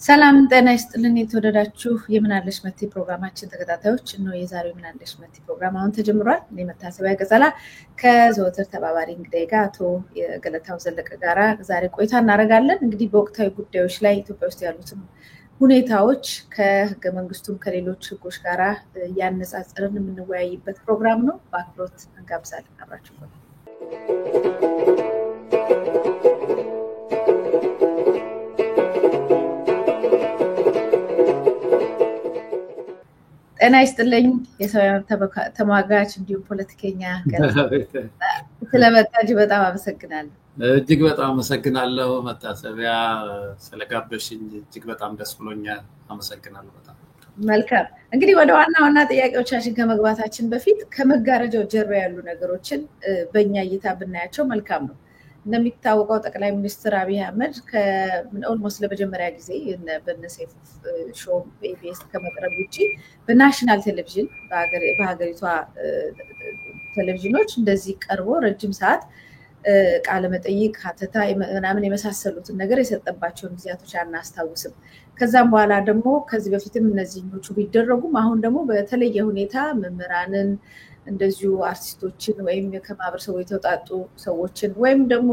ሰላም ጤና ይስጥልን የተወደዳችሁ የምናለሽ መቲ ፕሮግራማችን ተከታታዮች ነው። የዛሬው ምናለሽ መቲ ፕሮግራም አሁን ተጀምሯል። እኔ መታሰቢያ ገጸላ ከዘወትር ተባባሪ እንግዳይ ጋር አቶ ገለታው ዘለቀ ጋራ ዛሬ ቆይታ እናደርጋለን። እንግዲህ በወቅታዊ ጉዳዮች ላይ ኢትዮጵያ ውስጥ ያሉትን ሁኔታዎች ከህገ መንግስቱም ከሌሎች ህጎች ጋራ ያነጻጽርን የምንወያይበት ፕሮግራም ነው። በአክብሮት እንጋብዛለን። አብራችሁ ቆዩ። ጤና ይስጥልኝ የሰው ተሟጋች እንዲሁም ፖለቲከኛ ስለመጣጅ በጣም አመሰግናለሁ። እጅግ በጣም አመሰግናለሁ መታሰቢያ ስለጋበሽኝ እጅግ በጣም ደስ ብሎኛል። አመሰግናለሁ በጣም። መልካም እንግዲህ ወደ ዋና ጥያቄዎቻችን ከመግባታችን በፊት ከመጋረጃው ጀርባ ያሉ ነገሮችን በእኛ እይታ ብናያቸው መልካም ነው። እንደሚታወቀው ጠቅላይ ሚኒስትር አብይ አህመድ ኦልሞስት ለመጀመሪያ ጊዜ በነሴፍ ሾው በኢቢኤስ ከመቅረብ ውጪ በናሽናል ቴሌቪዥን በሀገሪቷ ቴሌቪዥኖች እንደዚህ ቀርቦ ረጅም ሰዓት ቃለ መጠይቅ ሀተታ ምናምን የመሳሰሉትን ነገር የሰጠባቸውን ጊዜያቶች አናስታውስም። ከዛም በኋላ ደግሞ ከዚህ በፊትም እነዚህኞቹ ቢደረጉም አሁን ደግሞ በተለየ ሁኔታ መምህራንን እንደዚሁ አርቲስቶችን ወይም ከማህበረሰቡ የተውጣጡ ሰዎችን ወይም ደግሞ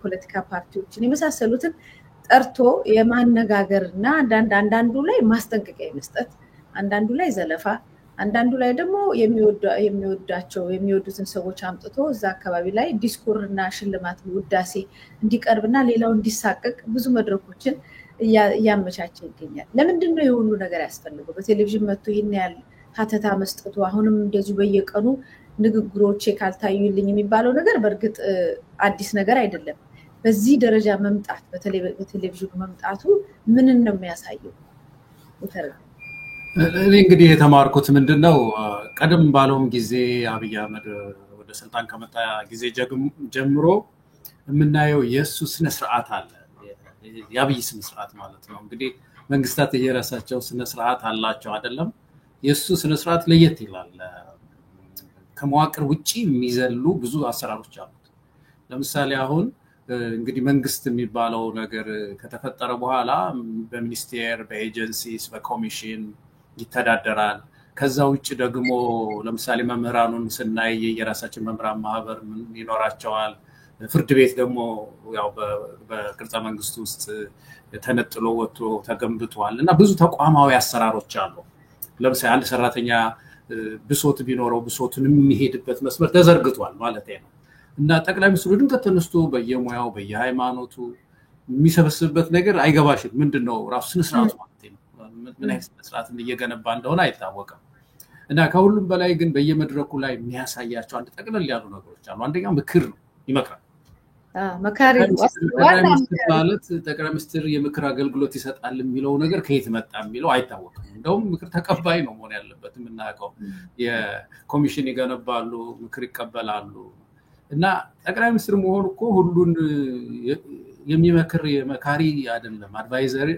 ፖለቲካ ፓርቲዎችን የመሳሰሉትን ጠርቶ የማነጋገርና አንዳንዱ ላይ ማስጠንቀቂያ መስጠት፣ አንዳንዱ ላይ ዘለፋ፣ አንዳንዱ ላይ ደግሞ የሚወዱትን ሰዎች አምጥቶ እዛ አካባቢ ላይ ዲስኩርና ሽልማት ውዳሴ እንዲቀርብና ሌላው እንዲሳቀቅ ብዙ መድረኮችን እያመቻቸ ይገኛል። ለምንድን ነው የሁሉ ነገር ያስፈልገው? በቴሌቪዥን መጥቶ ይሄን ያህል ሀተታ መስጠቱ አሁንም እንደዚህ በየቀኑ ንግግሮቼ ካልታዩልኝ የሚባለው ነገር በእርግጥ አዲስ ነገር አይደለም። በዚህ ደረጃ መምጣት በተለይ በቴሌቪዥኑ መምጣቱ ምንን ነው የሚያሳየው? እኔ እንግዲህ የተማርኩት ምንድነው ቀደም ባለውም ጊዜ አብይ አህመድ ወደ ስልጣን ከመጣ ጊዜ ጀምሮ የምናየው የሱ ስነ ስርዓት አለ። የአብይ ስነ ስርዓት ማለት ነው። እንግዲህ መንግስታት የራሳቸው ስነ ስርዓት አላቸው አይደለም? የሱ ስነ ስርዓት ለየት ይላል። ከመዋቅር ውጪ የሚዘሉ ብዙ አሰራሮች አሉት። ለምሳሌ አሁን እንግዲህ መንግስት የሚባለው ነገር ከተፈጠረ በኋላ በሚኒስቴር፣ በኤጀንሲስ፣ በኮሚሽን ይተዳደራል። ከዛ ውጪ ደግሞ ለምሳሌ መምህራኑን ስናይ የራሳችን መምህራን ማህበር ይኖራቸዋል። ፍርድ ቤት ደግሞ ያው በቅርጸ መንግስት ውስጥ ተነጥሎ ወጥቶ ተገንብቷል እና ብዙ ተቋማዊ አሰራሮች አሉ። ለምሳሌ አንድ ሰራተኛ ብሶት ቢኖረው ብሶቱን የሚሄድበት መስመር ተዘርግቷል ማለት ነው። እና ጠቅላይ ሚኒስትሩ ድንገት ተነስቶ በየሙያው በየሃይማኖቱ የሚሰበስብበት ነገር አይገባሽም። ምንድነው ራሱ ስነ ስርዓቱ ማለት ነው። ምን አይነት ስነ ስርዓት እየገነባ እንደሆነ አይታወቅም። እና ከሁሉም በላይ ግን በየመድረኩ ላይ የሚያሳያቸው አንድ ጠቅለል ያሉ ነገሮች አሉ። አንደኛው ምክር ነው፣ ይመክራል። መካሪ ማለት ጠቅላይ ሚኒስትር የምክር አገልግሎት ይሰጣል የሚለው ነገር ከየት መጣ የሚለው አይታወቅም። እንደውም ምክር ተቀባይ ነው መሆን ያለበት። የምናውቀው የኮሚሽን ይገነባሉ፣ ምክር ይቀበላሉ። እና ጠቅላይ ሚኒስትር መሆን እኮ ሁሉን የሚመክር የመካሪ አይደለም፣ አድቫይዘር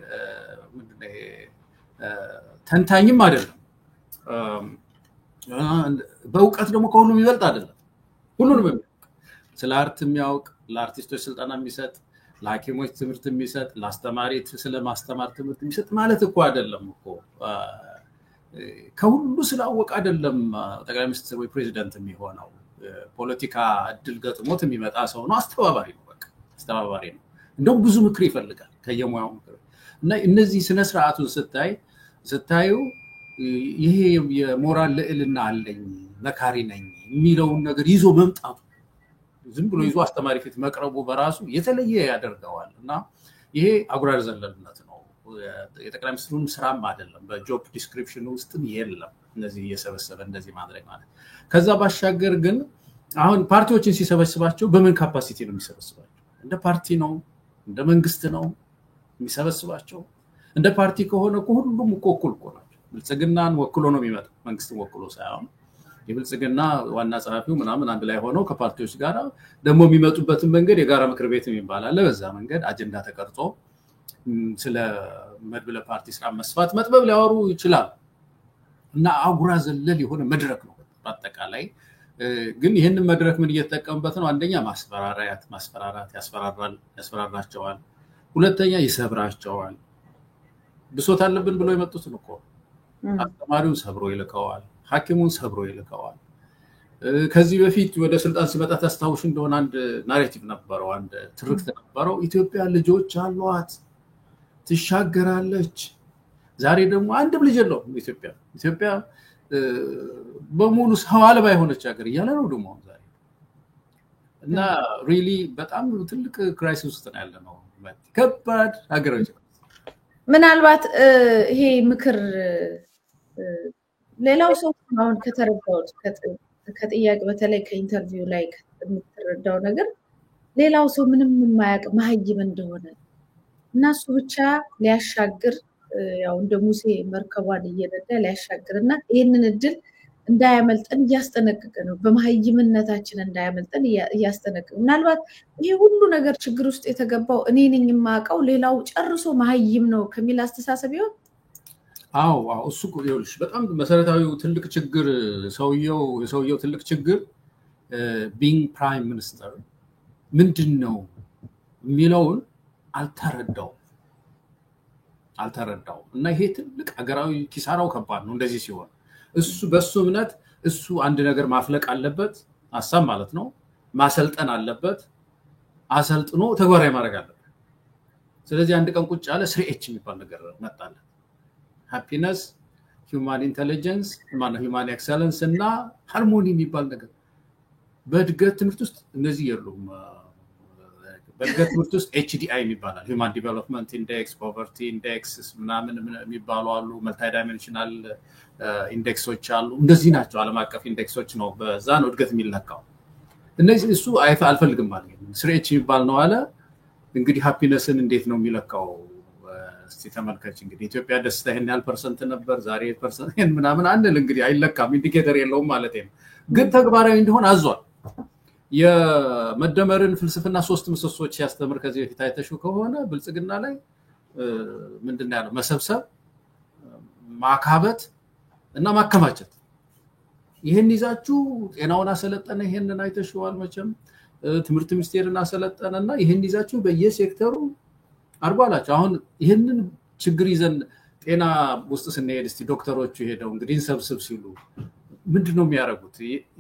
ምንድነው ተንታኝም አይደለም። በእውቀት ደግሞ ከሁሉም ይበልጥ አይደለም። ሁሉንም ስለ አርት የሚያውቅ፣ ለአርቲስቶች ስልጠና የሚሰጥ፣ ለሐኪሞች ትምህርት የሚሰጥ፣ ለአስተማሪ ስለማስተማር ትምህርት የሚሰጥ ማለት እኮ አይደለም እኮ። ከሁሉ ስላወቅ አይደለም ጠቅላይ ሚኒስትር ወይ ፕሬዚዳንት የሚሆነው። ፖለቲካ እድል ገጥሞት የሚመጣ ሰው ነው። አስተባባሪ ነው፣ በቃ አስተባባሪ ነው። እንደውም ብዙ ምክር ይፈልጋል ከየሙያው ምክር። እና እነዚህ ስነ ስርዓቱን ስታዩ ይሄ የሞራል ልዕልና አለኝ መካሪ ነኝ የሚለውን ነገር ይዞ መምጣቱ ዝም ብሎ ይዞ አስተማሪ ፊት መቅረቡ በራሱ የተለየ ያደርገዋል። እና ይሄ አጉራር ዘለልነት ነው። የጠቅላይ ሚኒስትሩን ስራም አይደለም፣ በጆብ ዲስክሪፕሽን ውስጥም የለም እነዚህ እየሰበሰበ እንደዚህ ማድረግ ማለት። ከዛ ባሻገር ግን አሁን ፓርቲዎችን ሲሰበስባቸው በምን ካፓሲቲ ነው የሚሰበስባቸው? እንደ ፓርቲ ነው? እንደ መንግስት ነው የሚሰበስባቸው? እንደ ፓርቲ ከሆነ እኮ ሁሉም እኮ እኩል እኮ ናቸው። ብልጽግናን ወክሎ ነው የሚመጣው፣ መንግስትን ወክሎ ሳይሆን የብልጽግና ዋና ጸሐፊው ምናምን አንድ ላይ ሆነው ከፓርቲዎች ጋር ደግሞ የሚመጡበትን መንገድ የጋራ ምክር ቤት ይባላል። በዛ መንገድ አጀንዳ ተቀርጾ ስለ መድብለ ፓርቲ ስራ መስፋት መጥበብ ሊያወሩ ይችላል። እና አጉራ ዘለል የሆነ መድረክ ነው በአጠቃላይ። ግን ይሄንን መድረክ ምን እየተጠቀምበት ነው? አንደኛ ማስፈራራት ያስፈራራቸዋል። ሁለተኛ ይሰብራቸዋል። ብሶት አለብን ብሎ የመጡት ነው እኮ አስተማሪውን ሰብሮ ይልከዋል ሐኪሙን ሰብሮ ይልከዋል ከዚህ በፊት ወደ ስልጣን ሲመጣ ታስታውሽ እንደሆነ አንድ ናሬቲቭ ነበረው አንድ ትርክት ነበረው ኢትዮጵያ ልጆች አሏት ትሻገራለች ዛሬ ደግሞ አንድም ልጅ የለውም ኢትዮጵያ በሙሉ ሰው አልባ የሆነች ሀገር እያለ ነው ደግሞ ዛሬ እና ሪሊ በጣም ትልቅ ክራይሲስ ውስጥ ነው ያለነው ከባድ ሀገራችን ምናልባት ይሄ ምክር ሌላው ሰው አሁን ከተረዳው ከጥያቄ በተለይ ከኢንተርቪው ላይ የምትረዳው ነገር ሌላው ሰው ምንም የማያውቅ መሀይም እንደሆነ እና እሱ ብቻ ሊያሻግር ያው እንደ ሙሴ መርከቧን እየነዳ ሊያሻግርና ይሄንን እድል እንዳያመልጠን እያስጠነቀቀ ነው በመሀይምነታችን እንዳያመልጠን እያስጠነቀቀ ምናልባት ይሄ ሁሉ ነገር ችግር ውስጥ የተገባው እኔ ነኝ የማውቀው ሌላው ጨርሶ መሀይም ነው ከሚል አስተሳሰብ ይሆን አዎ እሱ ይኸውልሽ በጣም መሰረታዊው ትልቅ ችግር የሰውየው ትልቅ ችግር ቢንግ ፕራይም ሚኒስተር ምንድነው የሚለውን አልተረዳው እና ይሄ ትልቅ ሀገራዊ ኪሳራው ከባድ ነው እንደዚህ ሲሆን እሱ በሱ እምነት እሱ አንድ ነገር ማፍለቅ አለበት ሐሳብ ማለት ነው ማሰልጠን አለበት አሰልጥኖ ተግባራዊ ማድረግ አለበት ስለዚህ አንድ ቀን ቁጭ ያለ ስሪኤች የሚባል ነገር መጣለ ሃፒነስ ሂውማን ኢንተለጀንስ ሁማን ኤክሰለንስ እና ሃርሞኒ የሚባል ነገር በእድገት ትምህርት ውስጥ እነዚህ የሉም በእድገት ትምህርት ውስጥ HDI የሚባላል ሁማን ዲቨሎፕመንት ኢንዴክስ ፖቨርቲ ኢንዴክስ ምናምን የሚባሉ አሉ መልቲ ዳይሜንሽናል ኢንዴክሶች አሉ እንደዚህ ናቸው ዓለም አቀፍ ኢንዴክሶች ነው በዛ ነው እድገት የሚለካው እነዚህ እሱ አልፈልግም ማለት ነው ስሪኤች የሚባል ነው አለ እንግዲህ ሃፒነስን እንዴት ነው የሚለካው እስቲ ተመልከች እንግዲህ ኢትዮጵያ ደስታ ይሄን ያህል ፐርሰንት ነበር ዛሬ ፐርሰንት ምናምን አንል እንግዲህ አይለካም ኢንዲኬተር የለውም ማለት ነው ግን ተግባራዊ እንደሆነ አዟል የመደመርን ፍልስፍና 3 ምሰሶች ያስተምር ከዚህ በፊት አይተሹ ከሆነ ብልጽግና ላይ ምንድነው ያለው መሰብሰብ ማካበት እና ማከማቸት ይሄን ይዛችሁ ጤናውን አሰለጠነ ይሄንን አይተሽዋል መቼም ትምህርት ሚኒስቴርን አሰለጠነና ይሄን ይዛችሁ በየሴክተሩ አርጓላችሁ አሁን ይሄንን ችግር ይዘን ጤና ውስጥ ስንሄድ እስቲ ዶክተሮቹ ሄደው እንግዲህ ሰብስብ ሲሉ ምንድነው የሚያረጉት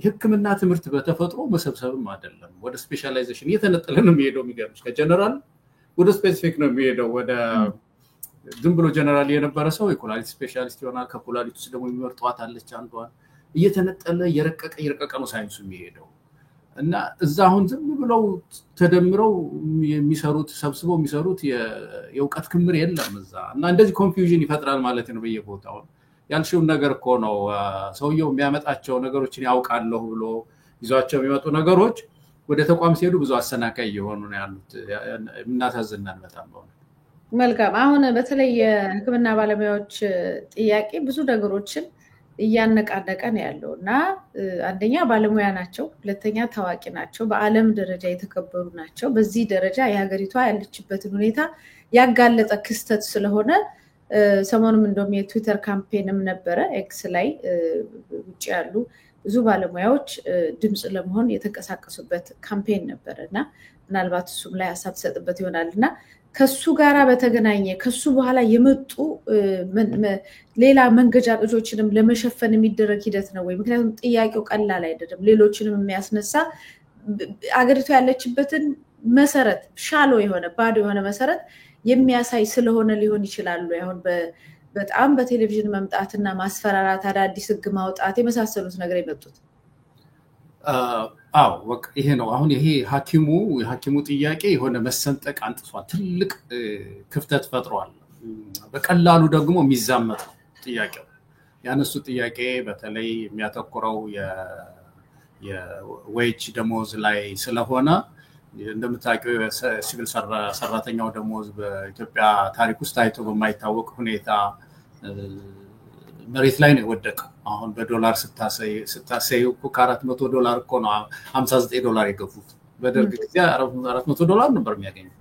ህክምና ትምህርት በተፈጥሮ መሰብሰብም አይደለም ወደ ስፔሻላይዜሽን እየተነጠለ ነው የሚሄደው የሚገርምሽ ከጀነራል ወደ ስፔሲፊክ ነው የሚሄደው ወደ ዝም ብሎ ጀነራል የነበረ ሰው የኮላሊት ስፔሻሊስት ይሆናል ከኮላሊት ውስጥ ደግሞ የሚመርጧት አለች አንዷን እየተነጠለ የረቀቀ ነው ሳይንሱ የሚሄደው እና እዛ አሁን ዝም ብለው ተደምረው የሚሰሩት ሰብስበው የሚሰሩት የእውቀት ክምር የለም እዛ እና እንደዚህ ኮንፊውዥን ይፈጥራል ማለት ነው በየቦታው ያልሽው ነገር እኮ ነው ሰውየው የሚያመጣቸው ነገሮችን ያውቃለሁ ብሎ ይዟቸው የሚመጡ ነገሮች ወደ ተቋም ሲሄዱ ብዙ አሰናካይ የሆኑ ነው ያሉት እናሳዝናል በጣም ነው መልካም አሁን በተለይ የህክምና ባለሙያዎች ጥያቄ ብዙ ነገሮችን እያነቃነቀ ነው ያለውና አንደኛ ባለሙያ ናቸው ሁለተኛ ታዋቂ ናቸው በአለም ደረጃ የተከበሩ ናቸው በዚህ ደረጃ የሀገሪቷ ያለችበትን ሁኔታ ያጋለጠ ክስተት ስለሆነ ሰሞኑን እንደውም የትዊተር ካምፔንም ነበረ ኤክስ ላይ ውጪ ያሉ ብዙ ባለሙያዎች ድምጽ ለመሆን የተንቀሳቀሱበት ካምፔን ነበርና ምናልባት እሱም ላይ ሐሳብ ተሰጥበት ይሆናልና ከሱ ጋራ በተገናኘ ከሱ በኋላ የመጡ ሌላ መንገጃገጆችንም ለመሸፈን የሚደረግ ሂደት ነው ወይ ምክንያቱም ጥያቄው ቀላል አይደለም ሌሎችንም የሚያስነሳ አገሪቱ ያለችበትን መሰረት ሻሎ የሆነ ባዶ የሆነ መሰረት የሚያሳይ ስለሆነ ሊሆን ይችላል አሁን በጣም በቴሌቪዥን መምጣትና ማስፈራራት አዳዲስ ህግ ማውጣት የመሳሰሉት ነገር የመጡት ወቅ ይሄ ነው አሁን ይሄ ሐኪሙ ጥያቄ የሆነ መሰንጠቅ አንጥቷል ትልቅ ክፍተት ፈጥሯል በቀላሉ ደግሞ የሚዛመት ጥያቄው ያነሱ ጥያቄ በተለይ የሚያተኩረው የዌጅ ደሞዝ ላይ ስለሆነ እንደምታውቀው ሲቪል ሰራተኛው ደሞዝ በኢትዮጵያ ታሪክ ውስጥ ታይቶ በማይታወቅ ሁኔታ መሬት ላይ ነው የወደቀው አሁን በዶላር ስታሰዩ $400 እኮ ነው $59 የገፉት በደርግ ጊዜ $400 ነበር የሚያገኘው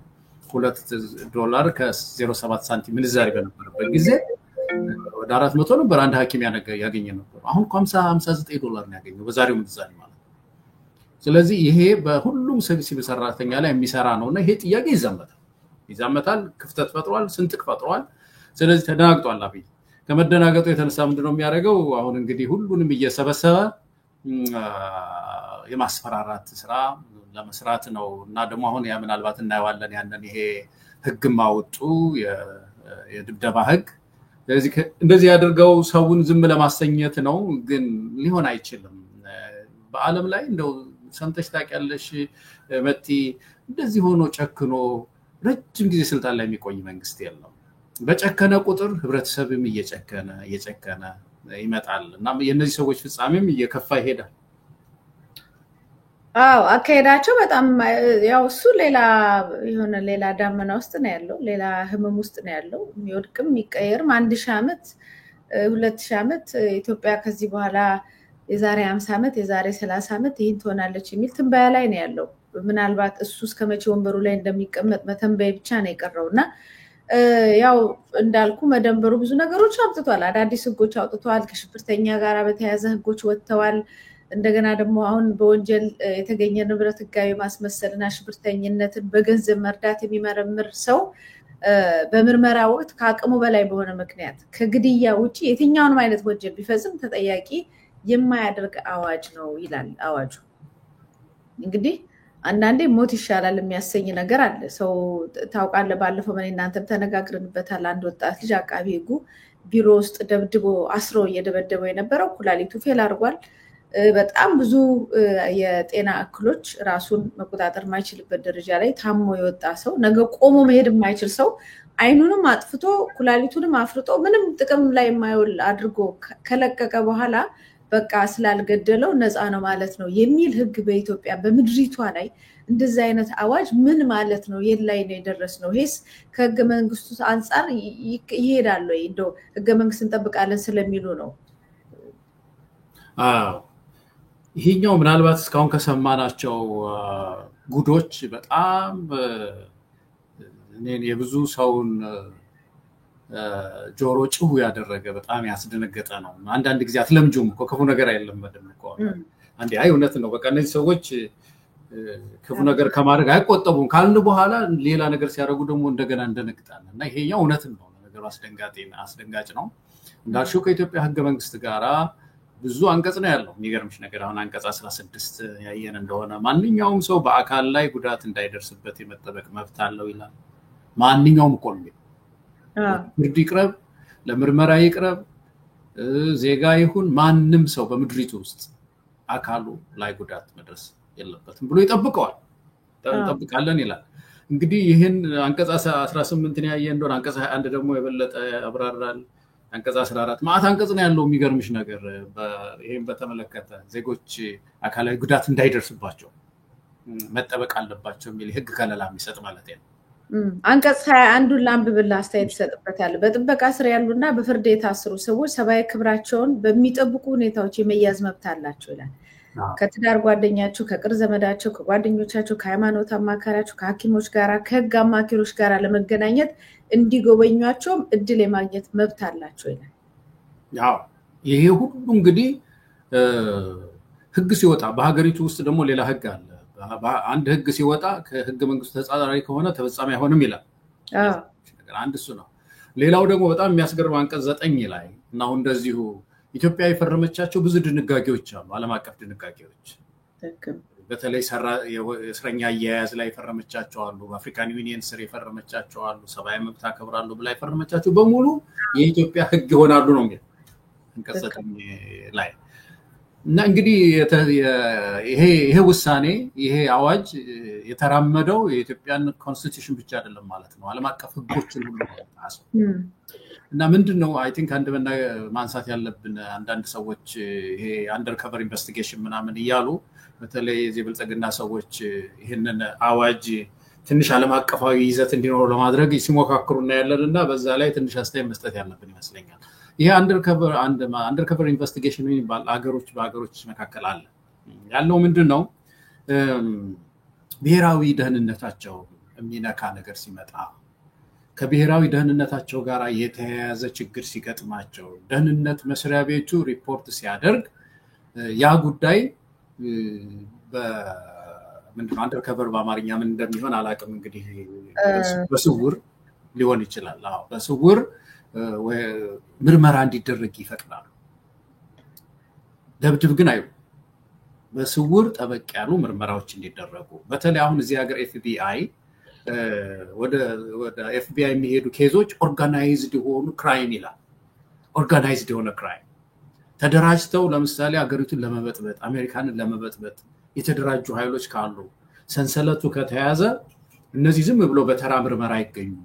$2 ከ07 ሳንቲም ምንዛሪ በነበረበት ጊዜ ወደ 400 ነበር አንድ ሐኪም ያገኘ ነበር አሁን $59 ነው ያገኘው በዛሬው ምንዛሪ ማለት ስለዚህ ይሄ በሁሉም ሲቪል ሰራተኛ ላይ የሚሰራ ነውና ይሄ ጥያቄ ይዛመታል ክፍተት ፈጥሯል ስንጥቅ ፈጥሯል ስለዚህ ተደናግጧል አብይ። ከመደናገጡ የተነሳ ምንድነው የሚያደርገው? አሁን እንግዲህ ሁሉንም እየሰበሰበ የማስፈራራት ስራ ለመስራት ነው። እና ደግሞ አሁን ያ ምናልባት እናየዋለን ያንን ይሄ ህግ ማውጡ የድብደባ ህግ ስለዚህ እንደዚህ ያደርገው ሰውን ዝም ለማሰኘት ነው። ግን ሊሆን አይችልም። በአለም ላይ እንደው ሰምተሽ ታውቂያለሽ መቲ እንደዚህ ሆኖ ጨክኖ ረጅም ጊዜ ስልጣን ላይ የሚቆይ መንግስት የለም። በጨከነ ቁጥር ህብረተሰብም እየጨከነ ይመጣል እና የነዚህ ሰዎች ፍጻሜም እየከፋ ይሄዳል። አዎ አካሄዳቸው በጣም ያው እሱ ሌላ ዳመና ውስጥ ነው ያለው፣ ሌላ ህመም ውስጥ ነው ያለው። የሚወድቅም የሚቀየርም 1000 ዓመት 2000 ዓመት ኢትዮጵያ ከዚህ በኋላ የዛሬ 50 ዓመት የዛሬ 30 ዓመት ይህን ትሆናለች የሚል ትንበያ ላይ ነው ያለው። ምናልባት እሱ እስከመቼ ወንበሩ ላይ እንደሚቀመጥ መተንበይ ብቻ ነው የቀረውና ያው እንዳልኩ መደንበሩ ብዙ ነገሮች አውጥቷል። አዳዲስ ህጎች አውጥቷል። ከሽብርተኛ ጋር በተያያዘ ህጎች ወጥተዋል። እንደገና ደግሞ አሁን በወንጀል የተገኘ ንብረት ህጋዊ ማስመሰልና ሽብርተኝነትን በገንዘብ መርዳት የሚመረምር ሰው በምርመራ ወቅት ከአቅሙ በላይ በሆነ ምክንያት ከግድያ ውጪ የትኛውንም አይነት ወንጀል ቢፈጽም ተጠያቂ የማያደርግ አዋጅ ነው ይላል አዋጁ። እንግዲህ አንዳንዴ ሞት ይሻላል የሚያሰኝ ነገር አለ። ሰው ታውቃለህ፣ ባለፈው ምን እናንተም ተነጋግረንበታል። አንድ ወጣት ልጅ አቃቢ ህጉ ቢሮ ውስጥ ደብድቦ አስሮ እየደበደበው የነበረው ኩላሊቱ ፌል አድርጓል። በጣም ብዙ የጤና እክሎች ራሱን መቆጣጠር የማይችልበት ደረጃ ላይ ታሞ የወጣ ሰው፣ ነገ ቆሞ መሄድ የማይችል ሰው አይኑንም አጥፍቶ ኩላሊቱንም አፍርጦ ምንም ጥቅም ላይ የማይውል አድርጎ ከለቀቀ በኋላ በቃ ስላልገደለው ነፃ ነው ማለት ነው የሚል ህግ በኢትዮጵያ በምድሪቷ ላይ እንደዚህ አይነት አዋጅ ምን ማለት ነው? የላይ ነው የደረስነው? ይሄስ ከህገ መንግስቱ አንፃር ይሄዳል ወይ? እንደው ህገ መንግስት እንጠብቃለን ስለሚሉ ነው? ይሄኛው ምናልባት እስካሁን ከሰማናቸው ጉዶች በጣም እኔን የብዙ ሰውን ጆሮ ጭው ያደረገ በጣም ያስደነገጠ ነው። አንዳንድ ጊዜ አትለምጁም እኮ ክፉ ነገር አይለመድም እኮ። አንዴ አይ እውነት ነው በቃ እነዚህ ሰዎች ክፉ ነገር ከማድረግ አይቆጠቡም ካልን በኋላ ሌላ ነገር ሲያደርጉ ደግሞ እንደገና እንደነግጣለን። እና ይሄኛው እውነትም ነው፣ ነገሩ አስደንጋጭ ነው። እንዳልሽው ከኢትዮጵያ ህገ መንግስት ጋራ ብዙ አንቀጽ ነው ያለው። የሚገርምሽ ነገር አሁን አንቀጽ 16 ያየን እንደሆነ ማንኛውም ሰው በአካል ላይ ጉዳት እንዳይደርስበት የመጠበቅ መብት አለው ይላል። ማንኛውም እኮ ነው ፍርድ ይቅረብ፣ ለምርመራ ይቅረብ፣ ዜጋ ይሁን ማንም ሰው በምድሪቱ ውስጥ አካሉ ላይ ጉዳት መድረስ የለበትም ብሎ ይጠብቀዋል። እንጠብቃለን ይላል። እንግዲህ ይህን አንቀጽ 18 ያየ እንደሆነ አንቀጽ 21 ደግሞ የበለጠ ያብራራል። አንቀጽ 14 ማዕት አንቀጽ ነው ያለው። የሚገርምሽ ነገር ይሄን በተመለከተ ዜጎች አካላዊ ጉዳት እንዳይደርስባቸው መጠበቅ አለባቸው የሚል ህግ ከለላ የሚሰጥ ማለት ነው። አንቀጽ 21ን ላንብብልህ፣ አስተያየት ይሰጥበታል። በጥበቃ ስር ያሉና በፍርድ የታሰሩ ሰዎች ሰብአዊ ክብራቸውን በሚጠብቁ ሁኔታዎች የመያዝ መብት አላቸው ይላል። ከትዳር ጓደኛቸው፣ ከቅርብ ዘመዳቸው፣ ከጓደኞቻቸው፣ ከሃይማኖት አማካሪያቸው፣ ከሐኪሞች ጋር፣ ከህግ አማካሪዎች ጋር ለመገናኘት እንዲጎበኟቸውም እድል የማግኘት መብት አላቸው ይላል። ያው ይሄ ሁሉ እንግዲህ ህግ ሲወጣ በሀገሪቱ ውስጥ ደግሞ ሌላ ህግ አለ። አንድ ህግ ሲወጣ ከህገ መንግስቱ ተጻራሪ ከሆነ ተፈጻሚ አይሆንም ይላል። አንድ እሱ ነው። ሌላው ደግሞ በጣም የሚያስገርም አንቀጽ 9 ላይ እና አሁን እንደዚሁ ኢትዮጵያ የፈረመቻቸው ብዙ ድንጋጌዎች አሉ፣ ዓለም አቀፍ ድንጋጌዎች። በተለይ የእስረኛ አያያዝ ላይ የፈረመቻቸው አሉ፣ በአፍሪካን ዩኒየን ስር የፈረመቻቸው አሉ፣ ሰብአዊ መብት አከብራለሁ ብላ የፈረመቻቸው በሙሉ የኢትዮጵያ ህግ ይሆናሉ ነው የሚለው አንቀጽ 9 ላይ። እና እንግዲህ ይሄ ውሳኔ ይሄ አዋጅ የተራመደው የኢትዮጵያን ኮንስቲቱሽን ብቻ አይደለም ማለት ነው፣ ዓለም አቀፍ ህጎችን ሁሉ ነው። እና ምንድነው አይ ቲንክ አንድ ማንሳት ያለብን አንዳንድ ሰዎች ይሄ አንደርከቨር ኢንቨስቲጌሽን ምናምን እያሉ በተለይ የዚህ ብልጽግና ሰዎች ይሄንን አዋጅ ትንሽ ዓለም አቀፋዊ ይዘት እንዲኖር ለማድረግ ሲሞካክሩ እናያለንና በዛ ላይ ትንሽ አስተያየት መስጠት ያለብን ይመስለኛል። ይሄ አንደርከቨር ኢንቨስቲጌሽን የሚባል በሀገሮች መካከል አለ። ያለው ምንድነው ብሔራዊ ደህንነታቸው የሚነካ ነገር ሲመጣ፣ ከብሔራዊ ደህንነታቸው ጋር የተያያዘ ችግር ሲገጥማቸው ደህንነት መስሪያ ቤቱ ሪፖርት ሲያደርግ ያ ጉዳይ ምንድነው አንደርከቨር በአማርኛ ምን እንደሚሆን አላውቅም። እንግዲህ በስውር ሊሆን ይችላል። በስውር ምርመራ እንዲደረግ ይፈቅዳሉ። ደብድብ ግን አይሉ በስውር ጠበቅ ያሉ ምርመራዎች እንዲደረጉ በተለይ አሁን እዚህ ሀገር ኤፍቢአይ ወደ ኤፍቢአይ የሚሄዱ ኬዞች ኦርጋናይዝድ የሆኑ ክራይም ይላል። ኦርጋናይዝድ የሆነ ክራይም ተደራጅተው ለምሳሌ ሀገሪቱን ለመበጥበጥ አሜሪካንን ለመበጥበጥ የተደራጁ ኃይሎች ካሉ ሰንሰለቱ ከተያዘ እነዚህ ዝም ብሎ በተራ ምርመራ አይገኙም።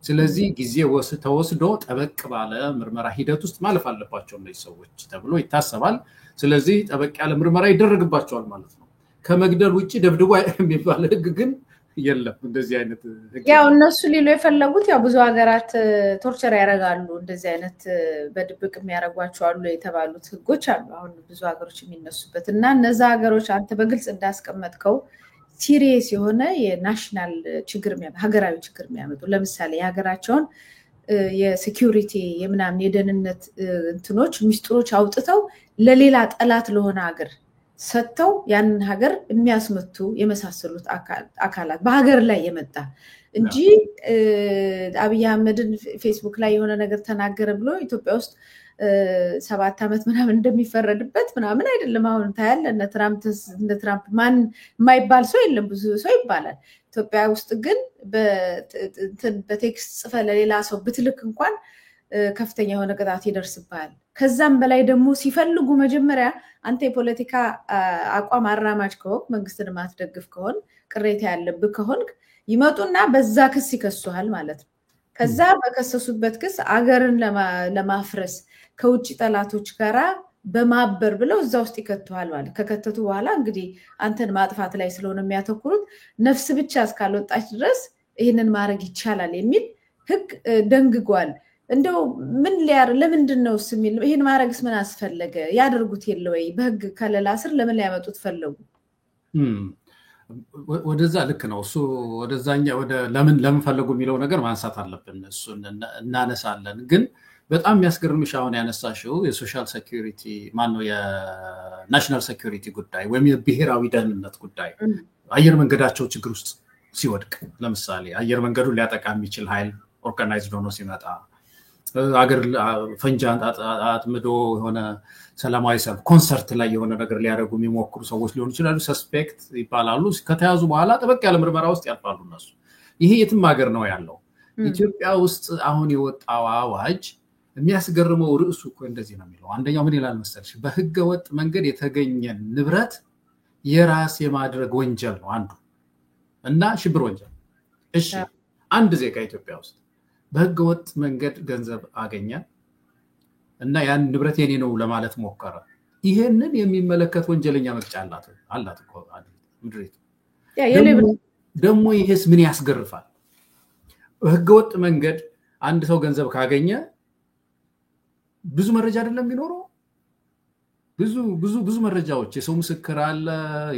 ስለዚህ ጊዜ ተወስዶ ጠበቅ ባለ ምርመራ ሂደት ውስጥ ማለፍ አለባቸው እነዚህ ሰዎች ተብሎ ይታሰባል። ስለዚህ ጠበቅ ያለ ምርመራ ይደረግባቸዋል ማለት ነው። ከመግደል ውጪ ደብድቦ የሚባል ህግ ግን የለም። እንደዚህ አይነት ህግ ያው እነሱ ሊሉ የፈለጉት ያው ብዙ ሀገራት ቶርቸር ያደርጋሉ እንደዚህ አይነት በድብቅ የሚያደርጓቸው አሉ የተባሉት ህጎች አሉ አሁን ብዙ ሀገሮች የሚነሱበት እና እነዛ ሀገሮች አንተ በግልጽ እንዳስቀመጥከው ሲሪየስ የሆነ የናሽናል ችግር ሀገራዊ ችግር የሚያመጡ ለምሳሌ የሀገራቸውን የሴኩሪቲ የምናምን የደህንነት እንትኖች ሚስጥሮች አውጥተው ለሌላ ጠላት ለሆነ ሀገር ሰጥተው ያንን ሀገር የሚያስመቱ የመሳሰሉት አካላት በሀገር ላይ የመጣ እንጂ አብይ አህመድን ፌስቡክ ላይ የሆነ ነገር ተናገረ ብሎ ኢትዮጵያ ውስጥ 7 ዓመት ምናምን እንደሚፈረድበት ምናምን አይደለም። አሁን ታያለ እነ ትራምፕ ማን የማይባል ሰው የለም፣ ብዙ ሰው ይባላል። ኢትዮጵያ ውስጥ ግን በቴክስት ጽፈ ለሌላ ሰው ብትልክ እንኳን ከፍተኛ የሆነ ቅጣት ይደርስብሃል። ከዛም በላይ ደግሞ ሲፈልጉ መጀመሪያ አንተ የፖለቲካ አቋም አራማጅ ከሆንክ መንግስትን ማትደግፍ ከሆን ቅሬታ ያለብህ ከሆንክ ይመጡና በዛ ክስ ይከሱሃል ማለት ነው። ከዛ በከሰሱበት ክስ አገርን ለማፍረስ ከውጭ ጠላቶች ጋራ በማበር ብለው እዛ ውስጥ ይከቱሃል ማለት ከከተቱ በኋላ እንግዲህ አንተን ማጥፋት ላይ ስለሆነ የሚያተኩሩት ነፍስ ብቻ እስካልወጣች ድረስ ይሄንን ማድረግ ይቻላል የሚል ህግ ደንግጓል። እንደው ምን ለምንድነው ስሚል ይሄን ማድረግስ ምን አስፈለገ? ያደርጉት የለ ወይ? በህግ ከለላ ስር ለምን ሊያመጡት ፈለጉ? ወደዛ ልክ ነው እሱ ወደዛኛ ወደ ለምን ፈለጉ የሚለው ነገር ማንሳት አለብን። እሱ እናነሳለን። ግን በጣም የሚያስገርምሽ አሁን ያነሳሽው የሶሻል ሴኩሪቲ ማነው የናሽናል ሴኩሪቲ ጉዳይ ወይም የብሔራዊ ደህንነት ጉዳይ አየር መንገዳቸው ችግር ውስጥ ሲወድቅ ለምሳሌ አየር መንገዱን ሊያጠቃ የሚችል ኃይል ኦርጋናይዝድ ሆኖ ሲመጣ አገር ፈንጂ አጥምዶ የሆነ ሰላማዊ ሰልፍ ኮንሰርት ላይ የሆነ ነገር ሊያደርጉ የሚሞክሩ ሰዎች ሊሆኑ ይችላሉ። ሰስፔክት ይባላሉ። ከተያዙ በኋላ ጠበቅ ያለ ምርመራ ውስጥ ያልፋሉ እነሱ። ይሄ የትም ሀገር ነው ያለው። ኢትዮጵያ ውስጥ አሁን የወጣው አዋጅ የሚያስገርመው ርዕሱ እኮ እንደዚህ ነው የሚለው። አንደኛው ምን ይላል መሰለሽ? በህገ ወጥ መንገድ የተገኘ ንብረት የራስ የማድረግ ወንጀል ነው አንዱ እና ሽብር ወንጀል። እሺ አንድ ዜጋ ኢትዮጵያ ውስጥ በህገ ወጥ መንገድ ገንዘብ አገኘ እና ያን ንብረት የኔ ነው ለማለት ሞከረ። ይሄንን የሚመለከት ወንጀለኛ መቅጫ አላት እኮ ምድሪቱ። ደግሞ ይሄስ ምን ያስገርፋል? በህገ ወጥ መንገድ አንድ ሰው ገንዘብ ካገኘ ብዙ መረጃ አይደለም የሚኖረው። ብዙ መረጃዎች የሰው ምስክር አለ፣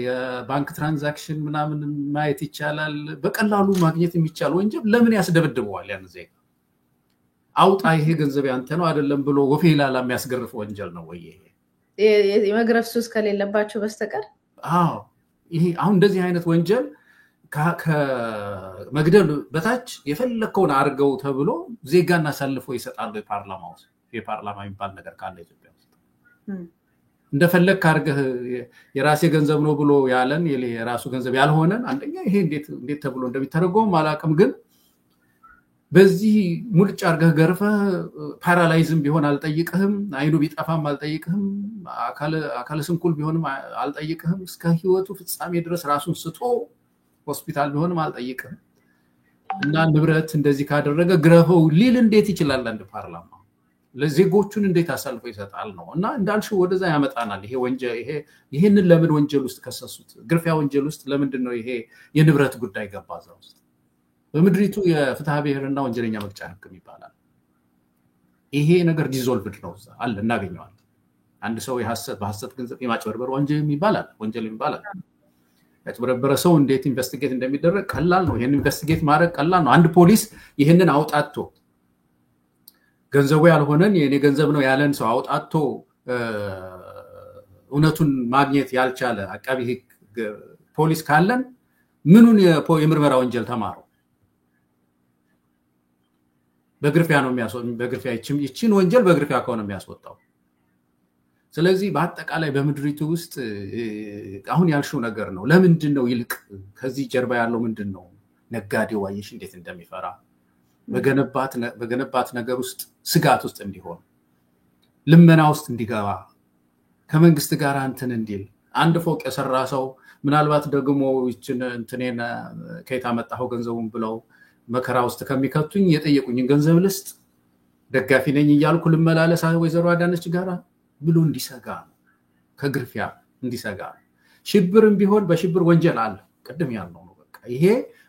የባንክ ትራንዛክሽን ምናምን ማየት ይቻላል። በቀላሉ ማግኘት የሚቻል ወንጀል ለምን ያስደብድበዋል? ያን ዜጋ አውጣ ይሄ ገንዘብ ያንተ ነው አይደለም ብሎ ወፌላላ የሚያስገርፍ ወንጀል ነው ወይ ይሄ? የመግረፍ ሱስ ከሌለባቸው በስተቀር አዎ ይሄ አሁን እንደዚህ አይነት ወንጀል ከመግደል በታች የፈለከውን አርገው ተብሎ ዜጋና አሳልፎ ይሰጣሉ። የፓርላማ የሚባል ነገር ካለ ኢትዮጵያ ውስጥ እንደፈለክ አርገህ የራሴ ገንዘብ ነው ብሎ ያለን የራሱ ገንዘብ ያልሆነን አንደኛ ይሄ እንዴት ተብሎ እንደሚተረጎም አላቅም። ግን በዚህ ሙልጭ አርገህ ገርፈህ ፓራላይዝም ቢሆን አልጠይቅህም፣ አይኑ ቢጠፋም አልጠይቅህም፣ አካለ ስንኩል ቢሆንም አልጠይቅህም፣ እስከ ህይወቱ ፍጻሜ ድረስ ራሱን ስቶ ሆስፒታል ቢሆንም አልጠይቅህም እና ንብረት እንደዚህ ካደረገ ግረፈው ሊል እንዴት ይችላል አንድ ፓርላማ? ለዜጎቹን እንዴት አሳልፎ ይሰጣል ነው። እና እንዳልሽው ወደዛ ያመጣናል። ይሄ ወንጀል ይሄንን ለምን ወንጀል ውስጥ ከሰሱት? ግርፊያ ወንጀል ውስጥ ለምንድን ነው ይሄ የንብረት ጉዳይ ገባ እዛ ውስጥ? በምድሪቱ የፍትሐ ብሔርና ወንጀለኛ መቅጫ ህግ ይባላል። ይሄ ነገር ዲዞልቭድ ነው እዛ አለ እናገኘዋለን። አንድ ሰው በሐሰት ገንዘብ የማጭበርበር ወንጀል ይባላል። ያጭበረበረ ሰው እንዴት ኢንቨስቲጌት እንደሚደረግ ቀላል ነው። ይሄን ኢንቨስቲጌት ማድረግ ቀላል ነው። አንድ ፖሊስ ይሄንን አውጣቶ ገንዘቡ ያልሆነን የኔ ገንዘብ ነው ያለን ሰው አውጣቶ እውነቱን ማግኘት ያልቻለ አቃቢ ህግ ፖሊስ ካለን ምኑን የምርመራ ወንጀል ተማረው? በግርፊያ ነው የሚያስወጣው በግርፊያ ይችን ወንጀል በግርፊያ ከሆነ የሚያስወጣው ስለዚህ በአጠቃላይ በምድሪቱ ውስጥ አሁን ያልሽው ነገር ነው ለምንድን ነው ይልቅ ከዚህ ጀርባ ያለው ምንድነው ነጋዴው ዋይሽ እንዴት እንደሚፈራ በገነባት ነገር ውስጥ ስጋት ውስጥ እንዲሆን ልመና ውስጥ እንዲገባ ከመንግስት ጋር አንተን እንዲል አንድ ፎቅ የሰራ ሰው ምናልባት ደግሞ ይችን እንትኔን ከየት አመጣው ገንዘቡን ብለው መከራ ውስጥ ከሚከቱኝ የጠየቁኝን ገንዘብ ልስጥ ደጋፊ ነኝ እያልኩ ልመላለስ ወይዘሮ አዳነች ጋራ ብሎ እንዲሰጋ ከግርፊያ እንዲሰጋ ሽብርም ቢሆን በሽብር ወንጀል አለ ቀደም ያልነው ነው በቃ ይሄ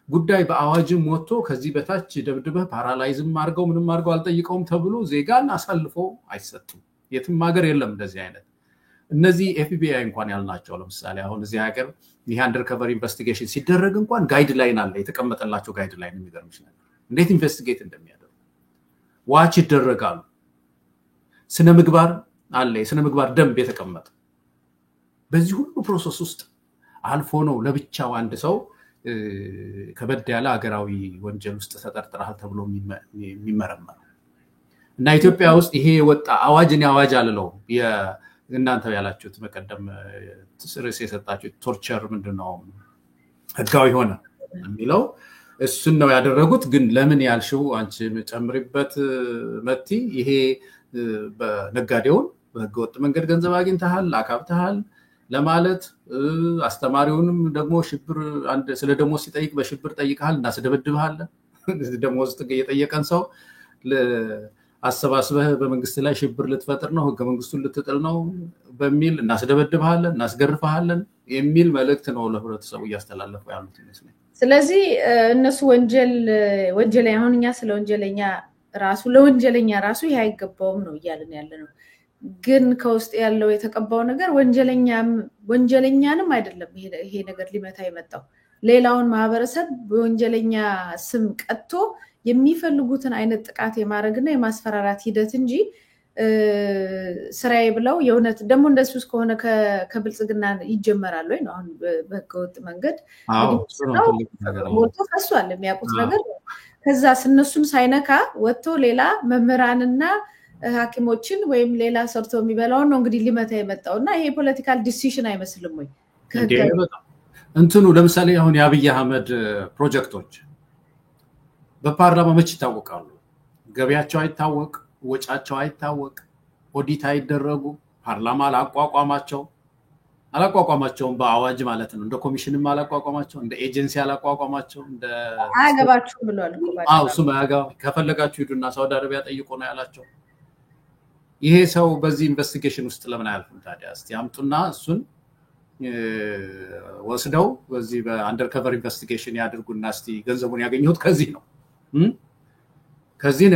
ጉዳይ በአዋጅም ወጥቶ ከዚህ በታች ደብድበህ ፓራላይዝም አርገው ምንም አርገው አልጠይቀውም ተብሎ ዜጋን አሳልፎ አይሰጡም የትም ሀገር የለም እንደዚህ አይነት እነዚህ ኤፍቢአይ እንኳን ያልናቸው ለምሳሌ አሁን እዚህ ሀገር ይሄ አንደርከቨር ኢንቨስቲጌሽን ሲደረግ እንኳን ጋይድላይን አለ የተቀመጠላቸው ጋይድላይን የሚገርምሽ ነገር እንዴት ኢንቨስቲጌት እንደሚያደርጉ ዋች ይደረጋሉ ስነ ምግባር አለ የስነ ምግባር ደንብ የተቀመጠ በዚህ ሁሉ ፕሮሰስ ውስጥ አልፎ ነው ለብቻው አንድ ሰው ከበድ ያለ ሀገራዊ ወንጀል ውስጥ ተጠርጥረሃል ተብሎ የሚመረመር እና ኢትዮጵያ ውስጥ ይሄ ወጣ አዋጅን ያዋጅ አለለው እናንተ ያላችሁት መቀደም ትስርስ የሰጣችሁ ቶርቸር ምንድነው ህጋዊ ሆነ የሚለው እሱን ነው ያደረጉት ግን ለምን ያልሽው አንቺ መጨምሪበት መቲ ይሄ በነጋዴውን በህገወጥ መንገድ ገንዘብ አግኝተሃል አካብተሃል ለማለት አስተማሪውንም ደግሞ ሽብር አንድ ስለ ደሞዝ ሲጠይቅ በሽብር ጠይቀሃል እና ስደብድብሃል ደሞዝ እየጠየቀን ሰው አሰባስበህ በመንግስት ላይ ሽብር ልትፈጥር ነው ህገ መንግስቱን ልትጥል ነው በሚል እናስደበድብሃል እናስገርፈሃለን የሚል መልእክት ነው ለህብረተሰቡ ያስተላለፈው ያሉት ይመስላል ስለዚህ እነሱ ወንጀል አሁንኛ ስለ ወንጀለኛ ለወንጀለኛ ራሱ ይሄ አይገባውም ነው ይያልን ያለነው ግን ከውስጥ ያለው የተቀባው ነገር ወንጀለኛንም አይደለም ይሄ ነገር ሊመታ የመጣው ሌላውን ማህበረሰብ በወንጀለኛ ስም ቀጥቶ የሚፈልጉትን አይነት ጥቃት የማረግና የማስፈራራት ሂደት እንጂ ስራዬ ብለው የውነት ደሞ እንደሱስ ከሆነ ከብልጽግና ይጀመራል ወይ ነው አሁን በህገወጥ መንገድ ወጥቶ ፈሷል የሚያቁት ነገር ከዛ እነሱን ሳይነካ ወጥቶ ሌላ መምህራንና ሐኪሞችን ወይም ሌላ ሰርቶ የሚበላው ነው እንግዲህ ሊመታ የመጣውና ይሄ ፖለቲካል ዲሲዥን አይመስልም ወይ እንትኑ ለምሳሌ አሁን የአብይ አህመድ ፕሮጀክቶች በፓርላማ መች ይታወቃሉ ገቢያቸው አይታወቅ ወጫቸው አይታወቅ ኦዲት አይደረጉ ፓርላማ አላቋቋማቸውም በአዋጅ ማለት ነው እንደ ኮሚሽንም አላቋቋማቸው እንደ ኤጀንሲ አላቋቋማቸው እንደ አገባችሁ ብሏል አው ሱማጋ ከፈለጋችሁ ሂዱና ሳውዲ አረቢያ ጠይቁ ነው ያላቸው ይሄ ሰው በዚህ ኢንቨስቲጌሽን ውስጥ ለምን አያልፍም ታዲያ እስቲ አምጡና እሱን ወስደው በዚህ በአንደርከቨር ኢንቨስቲጌሽን ያድርጉና እስቲ ገንዘቡን ያገኙት ከዚህ ነው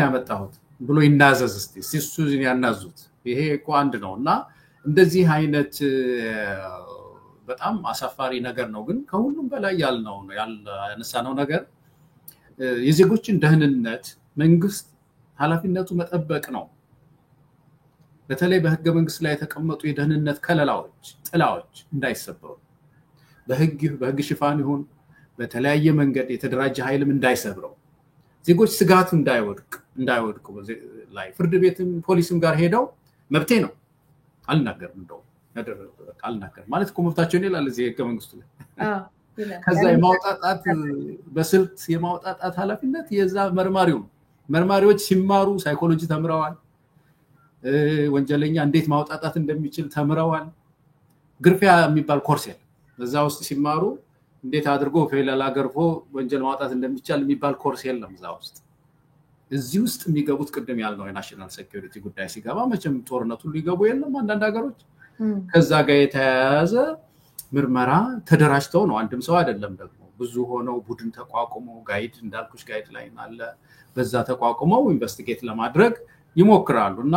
ያመጣሁት ብሎ ይናዘዝ እስቲ እሱን ያናዙት ይሄ እኮ አንድ ነውና እንደዚህ አይነት በጣም አሳፋሪ ነገር ነው ግን ከሁሉም በላይ ያነሳነው ነገር የዜጎችን ደህንነት መንግስት ኃላፊነቱ መጠበቅ ነው በተለይ በህገ መንግስት ላይ የተቀመጡ የደህንነት ጥላዎች እንዳይሰበሩ በህግ ሽፋን ይሁን በተለያየ መንገድ የተደራጀ ኃይልም እንዳይሰብረው ዜጎች ስጋት እንዳይወድቁ ላይ ፍርድ ቤትም ፖሊስም ጋር ሄደው መብቴ ነው አልናገርም እንደው አልናገርም ማለት መብታቸው ነው ይላል እዚህ ህገ መንግስቱ ላይ ከዛ የማውጣጣት በስልት የማውጣጣት ኃላፊነት የዛ መርማሪዎች ሲማሩ ሳይኮሎጂ ተምረዋል ወንጀለኛ እንዴት ማውጣጣት እንደሚችል ተምረዋል ግርፊያ የሚባል ኮርስ ያለ በዛ ውስጥ ሲማሩ እንዴት አድርጎ ፌላላ ገርፎ ወንጀል ማውጣት እንደሚቻል የሚባል ኮርስ የለም እዛ ውስጥ እዚህ ውስጥ የሚገቡት ቅድም ያልነው የናሽናል ሴኩሪቲ ጉዳይ ሲገባ መቼም ጦርነቱ ሊገቡ የለም አንዳንድ ሀገሮች ከዛ ጋር የተያያዘ ምርመራ ተደራጅተው ነው አንድም ሰው አይደለም ደግሞ ብዙ ሆነው ቡድን ተቋቁመው እንዳልኩሽ ጋይድላይን አለ በዛ ተቋቁመው ኢንቨስቲጌት ለማድረግ ይሞክራሉና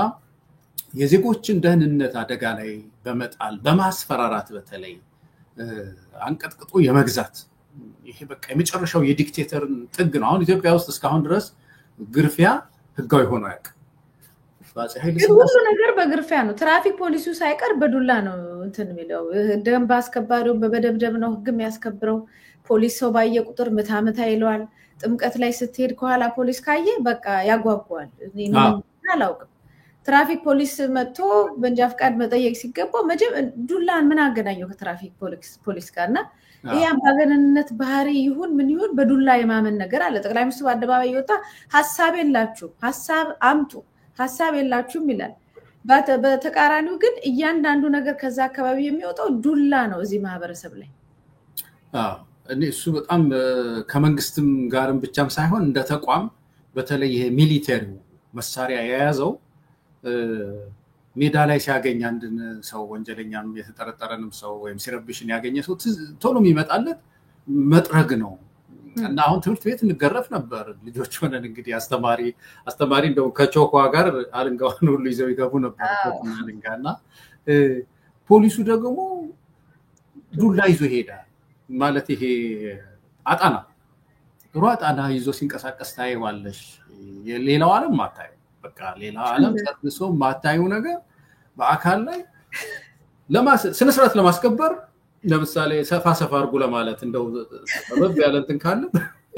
የዜጎችን ደህንነት አደጋ ላይ በመጣል በማስፈራራት በተለይ አንቀጥቅጦ የመግዛት ይሄ በቃ የመጨረሻው የዲክቴተርን ጥግ ነው አሁን ኢትዮጵያ ውስጥ እስካሁን ድረስ ግርፊያ ህጋዊ ሆኖ ያውቅ ሁሉ ነገር በግርፊያ ነው ትራፊክ ፖሊሱ ሳይቀር በዱላ ነው እንትን የሚለው ደንብ አስከባሪው በበደብደብ ነው ህግ የሚያስከብረው ፖሊስ ሰው ባየ ቁጥር መታመታ ይለዋል ጥምቀት ላይ ስትሄድ ከኋላ ፖሊስ ካየ በቃ ያጓጓል። እኔ ምንም አላውቅም። ትራፊክ ፖሊስ መጥቶ መንጃ ፈቃድ መጠየቅ ሲገባው ዱላን ምን አገናኘው ከትራፊክ ፖሊስ ጋርና ይሄ አምባገነንነት ባህሪ ይሁን ምን ይሁን በዱላ የማመን ነገር አለ። ጠቅላይ ሚኒስትሩ አደባባይ ይወጣ ሐሳብ የላችሁ ሐሳብ አምጡ ሐሳብ የላችሁም ይላል። በተቃራኒው ግን እያንዳንዱ ነገር ከዛ አካባቢ የሚወጣው ዱላ ነው እዚህ ማህበረሰብ ላይ። እኔ እሱ በጣም ከመንግስትም ጋርም ብቻም ሳይሆን እንደ ተቋም በተለይ ይሄ ሚሊተሪ መሳሪያ የያዘው ሜዳ ላይ ሲያገኝ አንድን ሰው ወንጀለኛም የተጠረጠረንም ሰው ወይም ሲረብሽን ያገኘ ሰው ቶሎ የሚመጣለት መጥረግ ነው። እና አሁን ትምህርት ቤት እንገረፍ ነበር ልጆች ሆነን እንግዲህ አስተማሪ እንደው ከቾኳ ጋር አልንጋውን ሁሉ ይዘው ይገቡ ነበር አልንጋና ፖሊሱ ደግሞ ዱላ ይዞ ሄዳል ማለት ይሄ አጣና ጥሩ አጣና ይዞ ሲንቀሳቀስ ታይዋለሽ። ሌላው ዓለም ማታዩ በቃ ሌላ ዓለም ተርሶ ማታዩ ነገር በአካል ላይ ስነ ስርዓት ለማስከበር ለምሳሌ ሰፋ አድርጉ ለማለት እንደው በበብ ያለ እንትን ካለ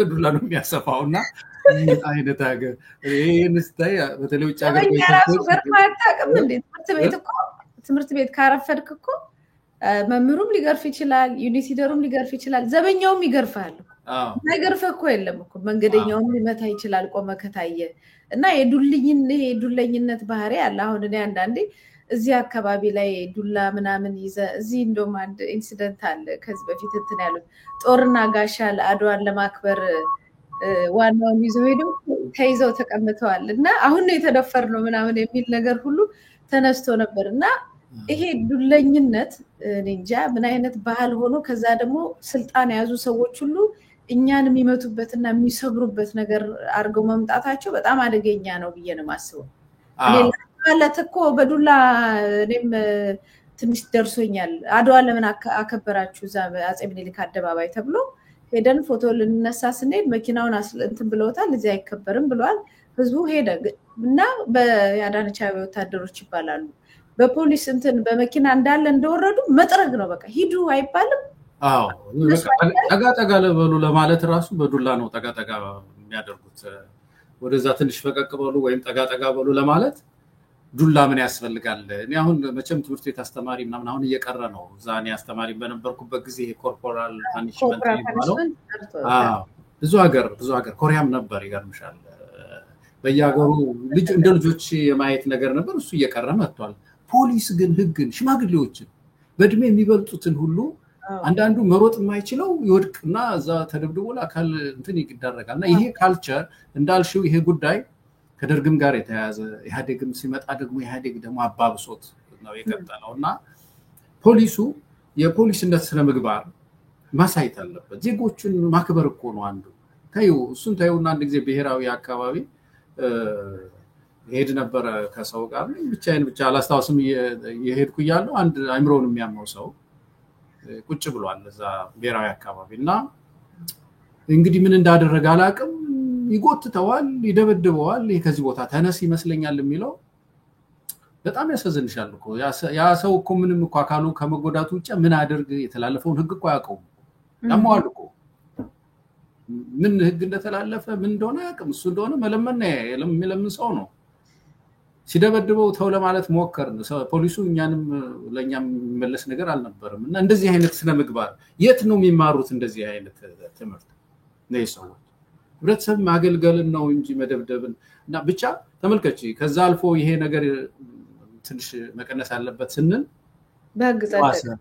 ዱላ ነው የሚያሰፋውና አይነት ሀገር ይሄን ስታይ በተለይ ውጭ ሀገር ራሱ ገርማ ያጣቅም እንዴ ትምህርት ቤት ካረፈድክ እኮ መምህሩም ሊገርፍ ይችላል፣ ዩኒቲደሩም ሊገርፍ ይችላል፣ ዘበኛውም ይገርፋል። ማይገርፍ እኮ የለም እኮ መንገደኛውም ሊመታ ይችላል ቆመ ከታየ እና የዱለኝነት ባህሪ አለ። አሁን እኔ አንዳንዴ እዚህ አካባቢ ላይ ዱላ ምናምን ይዘ እዚህ እንደውም አንድ ኢንሲደንት አለ ከዚህ በፊት እንትን ያሉት ጦርና ጋሻ ለአድዋን ለማክበር ዋናውን ይዘው ሄደው ተይዘው ተቀምጠዋል እና አሁን ነው የተደፈርነው ምናምን የሚል ነገር ሁሉ ተነስቶ ነበር። እና ይሄ ዱለኝነት እንጃ ምን አይነት ባህል ሆኖ ከዛ ደግሞ ስልጣን የያዙ ሰዎች ሁሉ እኛን የሚመቱበትና የሚሰብሩበት ነገር አድርገው መምጣታቸው በጣም አደገኛ ነው ብዬ ነው የማስበው። ማለት እኮ በዱላ እኔም ትንሽ ደርሶኛል። አድዋ ለምን አከበራችሁ እዛ አጼ ምኒልክ አደባባይ ተብሎ ሄደን ፎቶ ልንነሳ ስንሄድ መኪናውን እንትን ብለውታል፣ እዚህ አይከበርም ብለዋል። ህዝቡ ሄደ እና በያዳነች አቤቤ ወታደሮች ይባላሉ በፖሊስ እንትን በመኪና እንዳለ እንደወረዱ መጥረግ ነው በቃ ሂዱ አይባልም። ጠጋ ለበሉ ለማለት ራሱ በዱላ ነው ጠጋ የሚያደርጉት። ወደዛ ትንሽ ፈቀቅ በሉ ወይም ጠጋ በሉ ለማለት ዱላ ምን ያስፈልጋል? እኔ አሁን መቼም ትምህርት ቤት አስተማሪ ምናምን አሁን እየቀረ ነው። እዛ እኔ አስተማሪ በነበርኩበት ጊዜ ኮርፖራል ፓኒሽመንት የሚባለው ብዙ ሀገር ኮሪያም ነበር ይገርምሻል። በየሀገሩ እንደ ልጆች የማየት ነገር ነበር። እሱ እየቀረ መጥቷል። ፖሊስ ግን ህግን ሽማግሌዎችን በእድሜ የሚበልጡትን ሁሉ አንዳንዱ መሮጥ የማይችለው ይወድቅና እዛ ተደብድቦ ለአካል እንትን ይደረጋል። እና ይሄ ካልቸር እንዳልሽው ይሄ ጉዳይ ከደርግም ጋር የተያያዘ ኢህአዴግም ሲመጣ ደግሞ ኢህአዴግ ደግሞ አባብሶት ነው የቀጠለው። እና ፖሊሱ የፖሊስነት ስነ ምግባር ማሳየት አለበት። ዜጎቹን ማክበር እኮ ነው አንዱ። እሱን ታዩና አንድ ጊዜ ብሔራዊ አካባቢ ሄድ ነበረ ከሰው ጋር ብቻዬን አላስታውስም የሄድኩ እያለሁ አንድ አይምሮውን የሚያመው ሰው ቁጭ ብሏል እዛ ብሔራዊ አካባቢ እና እንግዲህ ምን እንዳደረገ አላውቅም። ይጎትተዋል፣ ይደበድበዋል። ከዚህ ቦታ ተነስ ይመስለኛል የሚለው በጣም ያሳዝንሻል እኮ ያ ሰው እኮ ምንም እኮ አካሉ ከመጎዳቱ ውጭ ምን አድርግ የተላለፈውን ህግ እኮ ያውቀውም ያሟል እኮ ምን ህግ እንደተላለፈ ምን እንደሆነ ያውቅም። እሱ እንደሆነ መለመን የሚለምን ሰው ነው። ሲደበድበው ተው ለማለት ሞከርን። ፖሊሱ ለእኛም የሚመለስ ነገር አልነበረም። እና እንደዚህ አይነት ስነ ምግባር የት ነው የሚማሩት? እንደዚህ አይነት ትምህርት ነው ሰዎች ህብረተሰብ ማገልገልን ነው እንጂ መደብደብን እና ብቻ ተመልከቺ። ከዛ አልፎ ይሄ ነገር ትንሽ መቀነስ አለበት ስንል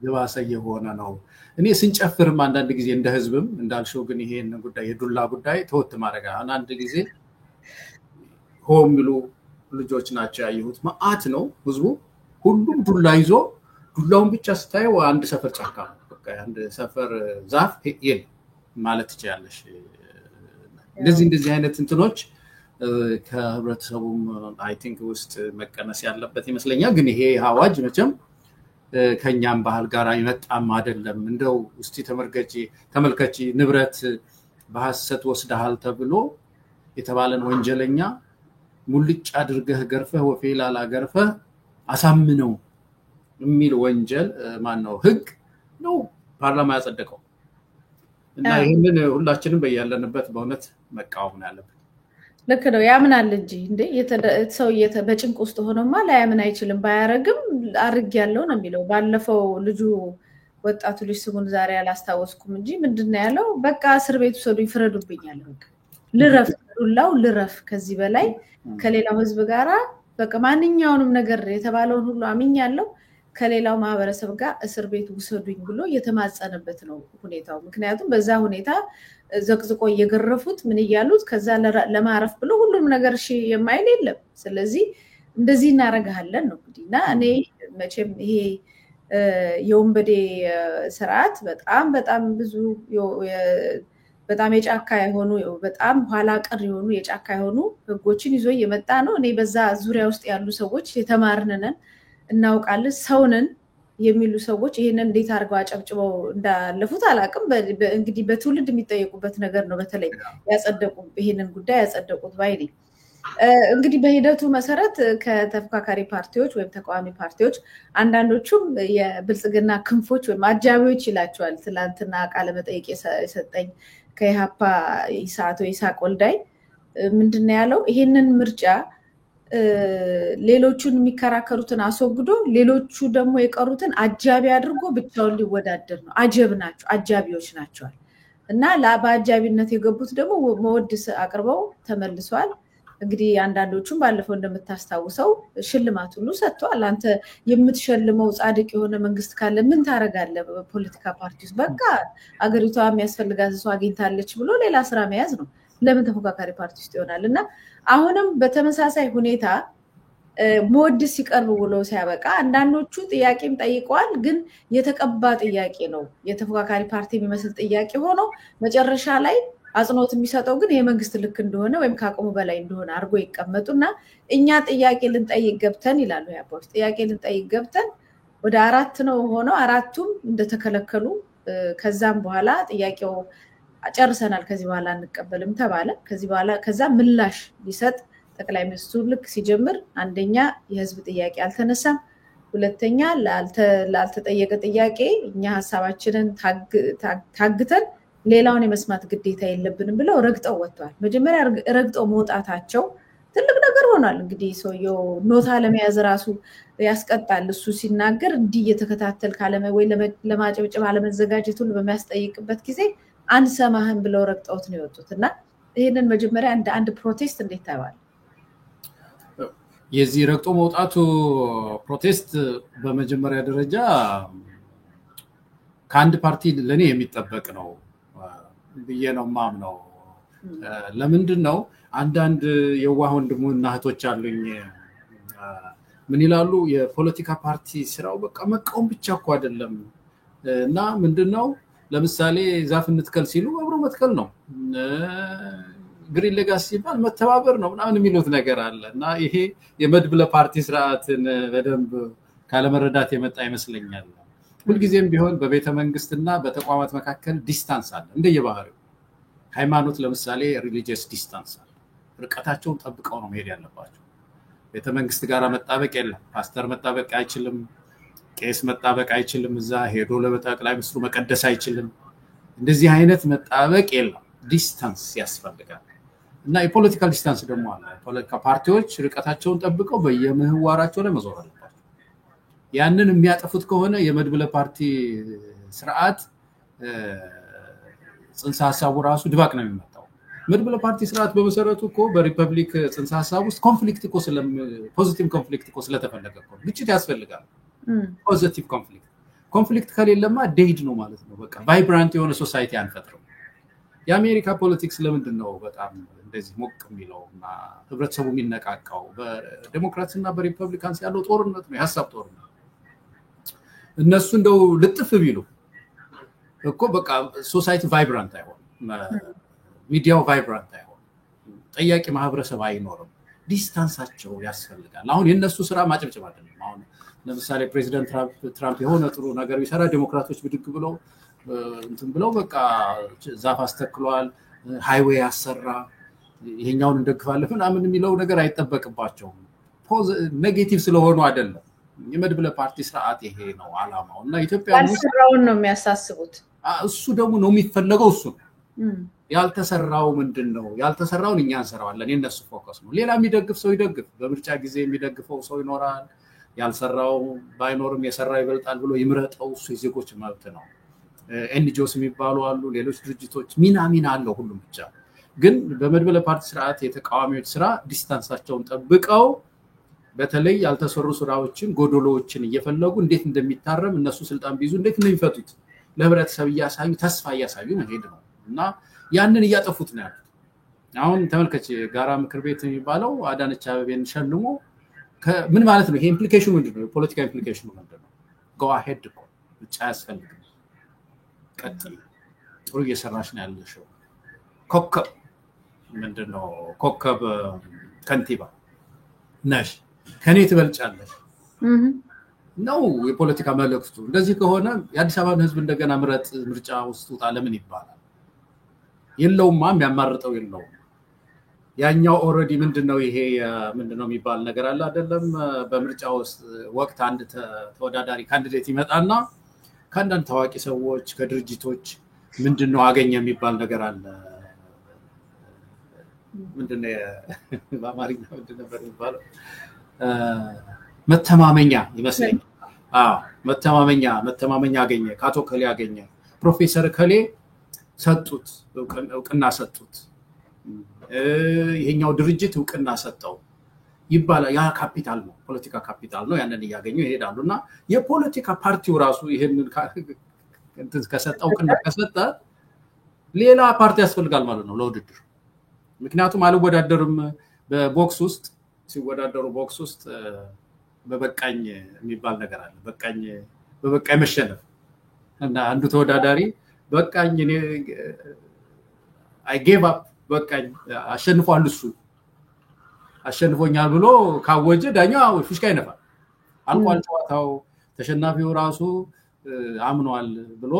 የባሰ የሆነ ነው። እኔ ስንጨፍርም አንዳንድ ጊዜ እንደ ህዝብም እንዳልሽው ግን ይሄን ጉዳይ የዱላ ጉዳይ ተወት ማድረግ አንድ ጊዜ ሆም ብሎ ልጆች ናቸው ያየሁት። መዓት ነው ህዝቡ ሁሉም ዱላ ይዞ ዱላውን ብቻ ስታየው አንድ ሰፈር ጫካ በቃ አንድ ሰፈር ዛፍ የለም ማለት ትችላለሽ። እንደዚህ አይነት እንትኖች ከህብረተሰቡም አይ ቲንክ ውስጥ መቀነስ ያለበት ይመስለኛል። ግን ይሄ አዋጅ መቼም ከኛም ባህል ጋር ይመጣም አይደለም። እንደው እስቲ ተመልከቺ ንብረት በሐሰት ወስደሃል ተብሎ የተባለን ወንጀለኛ ሙልጭ አድርገህ ገርፈህ ወፌላላ ገርፈህ አሳምነው የሚል ወንጀል ማን ነው ህግ ነው ፓርላማ ያጸደቀው። እና ይሄንን ሁላችንም በያለንበት በእውነት መቃወም ያለብን ልክ ነው ያምናል እንጂ እንዴ ሰው በጭንቅ ውስጥ ሆኖማ ላያምን አይችልም ባያረግም አርግ ያለው ነው የሚለው ባለፈው ልጁ ወጣቱ ልጅ ስሙን ዛሬ አላስታወስኩም እንጂ ምንድነው ያለው በቃ እስር ቤት ወሰዱኝ ፍረዱብኛል በቃ ልረፍ ዱላው ልረፍ ከዚህ በላይ ከሌላው ህዝብ ጋራ በቃ ማንኛውንም ነገር የተባለውን ሁሉ አምኛለሁ ከሌላው ማህበረሰብ ጋር እስር ቤት ወሰዱኝ ብሎ የተማጸነበት ነው ሁኔታው ምክንያቱም በዛ ሁኔታ ዘቅዝቆ እየገረፉት ምን ይያሉት ከዛ ለማረፍ ብሎ ሁሉም ነገር እሺ የማይል የለም ስለዚህ እንደዚህ እናረጋለን ነው እንግዲህና እኔ መቼም ይሄ የወንበዴ ስርዓት በጣም ብዙ በጣም የጫካ የሆኑ በጣም ኋላ ቀር የሆኑ የጫካ የሆኑ ህጎችን ይዞ የመጣ ነው እኔ በዛ ዙሪያ ውስጥ ያሉ ሰዎች የተማርነን እናውቃለን ሰውነን የሚሉ ሰዎች ይሄንን እንዴት አርገው አጨብጭበው እንዳለፉት አላቅም እንግዲህ በትውልድ የሚጠየቁበት ነገር ነው በተለይ ያጸደቁ ይሄንን ጉዳይ ያጸደቁት ባይኔ እንግዲህ በሂደቱ መሰረት ከተፈካካሪ ፓርቲዎች ወይም ተቃዋሚ ፓርቲዎች አንዳንዶቹም የብልጽግና ክንፎች ወይም አጃቢዎች ይላቸዋል ትላንትና ቃለ መጠይቅ የሰጠኝ ከኢሃፓ ይሳቅ ወልዳይ ምንድነው ያለው ይሄንን ምርጫ ሌሎቹን የሚከራከሩትን አስወግዶ ሌሎቹ ደግሞ የቀሩትን አጃቢ አድርጎ ብቻውን ሊወዳደር ነው አጃቢዎች ናቸው እና ለአጃቢነት የገቡት ደግሞ መወድስ አቅርበው ተመልሷል እንግዲህ አንዳንዶቹም ባለፈው እንደምታስታውሰው ሽልማት ሁሉ ሰጥቷል አንተ የምትሸልመው ጻድቅ የሆነ መንግስት ካለ ምን ታረጋለህ በፖለቲካ ፓርቲስ በቃ አገሪቷ የሚያስፈልጋት ሰው አግኝታለች ብሎ ሌላ ስራ መያዝ ነው ለምን ተፎካካሪ ፓርቲ ውስጥ ይሆናልና አሁንም በተመሳሳይ ሁኔታ ሞድስ ሲቀርብ ብሎ ሲያበቃ አንዳንዶቹ ጥያቄም ጠይቀዋል ግን የተቀባ ጥያቄ ነው የተፎካካሪ ፓርቲ የሚመስል ጥያቄ ሆኖ መጨረሻ ላይ አጽኖት የሚሰጠው ግን የመንግስት ልክ እንደሆነ ወይም ካቆሙ በላይ እንደሆነ አርጎ ይቀመጡና እኛ ጥያቄ ልንጠይቅ ገብተን ይላሉ ያፖርት ጥያቄ ልንጠይቅ ገብተን ወደ 4 ነው ሆነው አራቱም እንደተከለከሉ ከዛም በኋላ ጥያቄው አጨርሰናል ከዚህ በኋላ እንቀበልም ተባለ ከዚህ በኋላ ከዛ ምላሽ ሊሰጥ ጠቅላይ ሚኒስትሩ ልክ ሲጀምር አንደኛ የህዝብ ጥያቄ አልተነሳም ሁለተኛ ላልተጠየቀ ጥያቄ እኛ ሐሳባችንን ታግተን ሌላውን የመስማት ግዴታ የለብንም ብለው ረግጠው ወጥቷል መጀመሪያ ረግጠው መውጣታቸው ትልቅ ነገር ሆኗል እንግዲህ ሰውየው ኖታ ለመያዝ ራሱ ያስቀጣል እሱ ሲናገር እንዲህ እየተከታተል ካለመ ወይ ለማጨብጨብ አለመዘጋጀት ሁሉ በሚያስጠይቅበት ጊዜ አንሰማህም ብለው ረግጠውት ነው የወጡትና ይሄንን መጀመሪያ እንደ አንድ ፕሮቴስት እንዴት ታይዋል የዚህ ረግጦ መውጣቱ ፕሮቴስት በመጀመሪያ ደረጃ ከአንድ ፓርቲ ለኔ የሚጠበቅ ነው ብዬ ነው ማምነው ለምንድነው አንዳንድ የዋህ ወንድሙና እህቶች አሉኝ ምን ይላሉ የፖለቲካ ፓርቲ ስራው በቃ መቃወም ብቻ እኮ አይደለም እና ምንድነው ለምሳሌ ዛፍ እንትከል ሲሉ አብሮ መትከል ነው ግሪን ሌጋሲ ሲባል መተባበር ነው ምናምን የሚሉት ነገር አለና ይሄ የመድብለ ፓርቲ ስርዓትን በደንብ ካለመረዳት የመጣ ይመስለኛል ሁልጊዜም ቢሆን በቤተ መንግስትና በተቋማት መካከል ዲስታንስ አለ እንደየባህሪው ሃይማኖት ለምሳሌ ሪሊጂየስ ዲስታንስ አለ ርቀታቸውን ጠብቀው ነው መሄድ ያለባቸው ቤተ መንግስት ጋር መጣበቅ የለም ፓስተር መጣበቅ አይችልም ቄስ መጣበቅ አይችልም እዛ ሄዶ ለጠቅላይ ሚኒስትሩ መቀደስ አይችልም እንደዚህ አይነት መጣበቅ የለም ዲስታንስ ያስፈልጋል እና የፖለቲካል ዲስታንስ ደግሞ አለ ፖለቲካ ፓርቲዎች ርቀታቸውን ጠብቀው በየምህዋራቸው ላይ መዞር አለባቸው ያንን የሚያጠፉት ከሆነ የመድብለ ፓርቲ ስርዓት ጽንሰ ሐሳቡ ራሱ ድባቅ ነው የሚመጣው መድብለ ፓርቲ ስርዓት በመሰረቱ እኮ በሪፐብሊክ ጽንሰ ሐሳብ ውስጥ ኮንፍሊክት እኮ ፖዚቲቭ ኮንፍሊክት እኮ ስለተፈለገ እኮ ግጭት ያስፈልጋል ፖዚቲቭ ኮንፍሊክት ከሌለማ ዴድ ነው ማለት ነው በቃ ቫይብራንት የሆነ ሶሳይቲ አንፈጥረው የአሜሪካ ፖለቲክስ ለምንድን ነው በጣም እንደዚህ ሞቅ የሚለውና ህብረተሰቡ የሚነቃቃው በዲሞክራሲና በሪፐብሊካንስ ያለው ጦርነት ነው የሐሳብ ጦርነት እነሱ እንደው ልጥፍ ቢሉ እኮ በቃ ሶሳይቲ ቫይብራንት አይሆን ሚዲያው ቫይብራንት አይሆን ጠያቂ ማህበረሰብ አይኖርም ዲስታንሳቸው ያስፈልጋል አሁን የነሱ ስራ ማጨብጨብ አይደለም አሁን ለምሳሌ ፕሬዚዳንት ትራምፕ የሆነ ጥሩ ነገር ቢሰራ ዲሞክራቶች ብድግ ብለው እንትን ብለው በቃ ዛፍ አስተክሏል ሃይዌይ ያሰራ ይሄኛውን እንደግፋለን ምናምን የሚለው ነገር አይተበቅባቸውም ኔጌቲቭ ስለሆኑ አይደለም የመድብለ ፓርቲ ስርዓት ይሄ ነው አላማውና ኢትዮጵያ ያሰራውን ነው የሚያሳስቡት እሱ ደግሞ ነው የሚፈለገው እሱ ያልተሰራው ምንድነው ያልተሰራውን እኛ እንሰራዋለን የነሱ ፎከስ ነው ሌላ የሚደግፍ ሰው ይደግፍ በምርጫ ጊዜ የሚደግፈው ሰው ይኖራል ያልሰራው ባይኖርም የሰራ ይበልጣል ብሎ ይምረጠው እሱ የዜጎች መብት ነው ኤንጂኦስ የሚባሉ አሉ ሌሎች ድርጅቶች ሚና አለው ሁሉም ብቻ ግን በመድበለ ፓርቲ ስርዓት የተቃዋሚዎች ስራ ዲስታንሳቸውን ጠብቀው በተለይ ያልተሰሩ ስራዎችን ጎዶሎዎችን እየፈለጉ እንዴት እንደሚታረም እነሱ ስልጣን ቢይዙ እንዴት እንደሚፈቱት ለህብረተሰብ ያሳዩ ተስፋ ያሳዩ ነው ሄደው እና ያንን ያጠፉት ነው ያሉት አሁን ተመልከች ጋራ ምክር ቤት የሚባለው አዳነች አበቤን ሸልሞ ምን ማለት ነው ይሄ ኢምፕሊኬሽኑ ምንድነው የፖለቲካ ኢምፕሊኬሽኑ ምንድነው go ahead እኮ ብቻ ያስፈልጋል ቀጥል ጥሩ እየሰራሽ ነው ያለሽው ኮከብ ምንድነው ኮከብ ከንቲባ ነሽ ከኔ ትበልጫለሽ ነው የፖለቲካ መልእክቱ እንደዚህ ከሆነ የአዲስ አበባን ህዝብ እንደገና ምርጫ ውስጥ ለምን ይባላል የለውማ የሚያማርጠው የለውም ያኛው ኦሬዲ ምንድነው ይሄ ምንድነው የሚባል ነገር አለ አይደለም በምርጫ ውስጥ ወቅት አንድ ተወዳዳሪ ካንዲዴት ይመጣና ካንዳን ታዋቂ ሰዎች ከድርጅቶች ምንድነው አገኘ የሚባል ነገር አለ ምንድነው በአማርኛ ምንድነው የሚባለው መተማመኛ ይመስለኛል መተማመኛ አገኘ ካቶ ከሌ አገኘ ፕሮፌሰር ከሌ ሰጡት እውቅና ሰጡት ይሄኛው ድርጅት እውቅና ሰጠው ይባላል ያ ካፒታል ነው ፖለቲካ ካፒታል ነው ያንን ያገኙ ይሄዳሉና የፖለቲካ ፓርቲው ራሱ ይሄንን ከሰጠው እውቅና ከሰጠ ሌላ ፓርቲ ያስፈልጋል ማለት ነው ለውድድር ምክንያቱም አልወዳደርም በቦክስ ውስጥ ሲወዳደሩ ቦክስ ውስጥ በበቃኝ የሚባል ነገር አለ በበቃኝ መሸነፍ እና አንዱ ተወዳዳሪ በቃኝ እኔ I gave up በቃኝ አሸንፏል እሱ አሸንፎኛል ብሎ ካወጀ ዳኛው ፍሽካ ይነፋል አልቋል ጨዋታው ተሸናፊው ራሱ አምኗል ብሎ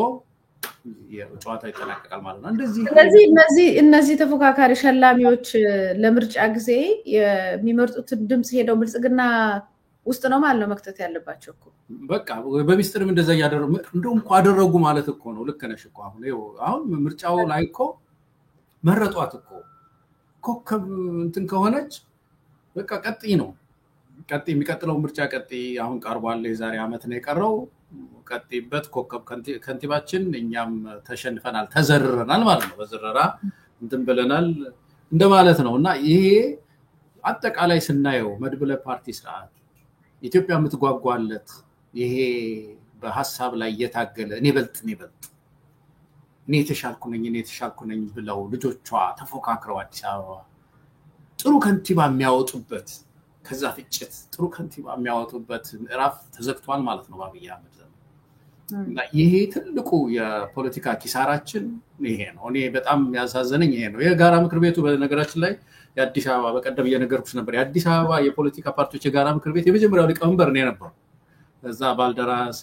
የጨዋታ ይጠናቀቃል ማለት ነው እንደዚህ እነዚህ ተፎካካሪ ሸላሚዎች ለምርጫ ጊዜ የሚመርጡት ድምጽ ሄደው ብልጽግና ውስጥ ነው ማለት ነው መክተት ያለባቸው እኮ በቃ በሚስጥርም እንደዛ ያደረጉ እንደውም አደረጉ ማለት እኮ ነው ልክ ነሽ እኮ አሁን ምርጫው ላይ እኮ መረጧት እኮ ኮከብ እንትን ከሆነች በቃ ቀጥይ ነው የሚቀጥለው ምርጫ ቀጥይ አሁን ቀርቧል የዛሬ አመት ነው የቀረው ቀጥይበት ኮከብ ከንቲባችን እኛም ተሸንፈናል ተዘርረናል ማለት ነው በዘረራ እንትን ብለናል እንደማለት ነውና ይሄ አጠቃላይ ስናየው መድብለ ፓርቲ ስርዓት ኢትዮጵያ የምትጓጓለት ይሄ በሐሳብ ላይ እየታገለ እኔ ተሻልኩ ነኝ ብለው ልጆቿ ተፎካክረው አዲስ አበባ ጥሩ ከንቲባ የሚያወጡበት ከዛ ፍጭት ጥሩ ከንቲባ የሚያወጡበት ምዕራፍ ተዘግቷል ማለት ነው በአብይ አህመድ እና ይሄ ትልቁ የፖለቲካ ኪሳራችን ይሄ ነው እኔ በጣም ያሳዘነኝ ይሄ ነው የጋራ ምክር ቤቱ በነገራችን ላይ የአዲስ አበባ በቀደም እየነገርኩሽ ነበር የአዲስ አበባ የፖለቲካ ፓርቲዎች የጋራ ምክር ቤት የመጀመሪያው ሊቀመንበር ነው የነበረው እዛ ባልደራስ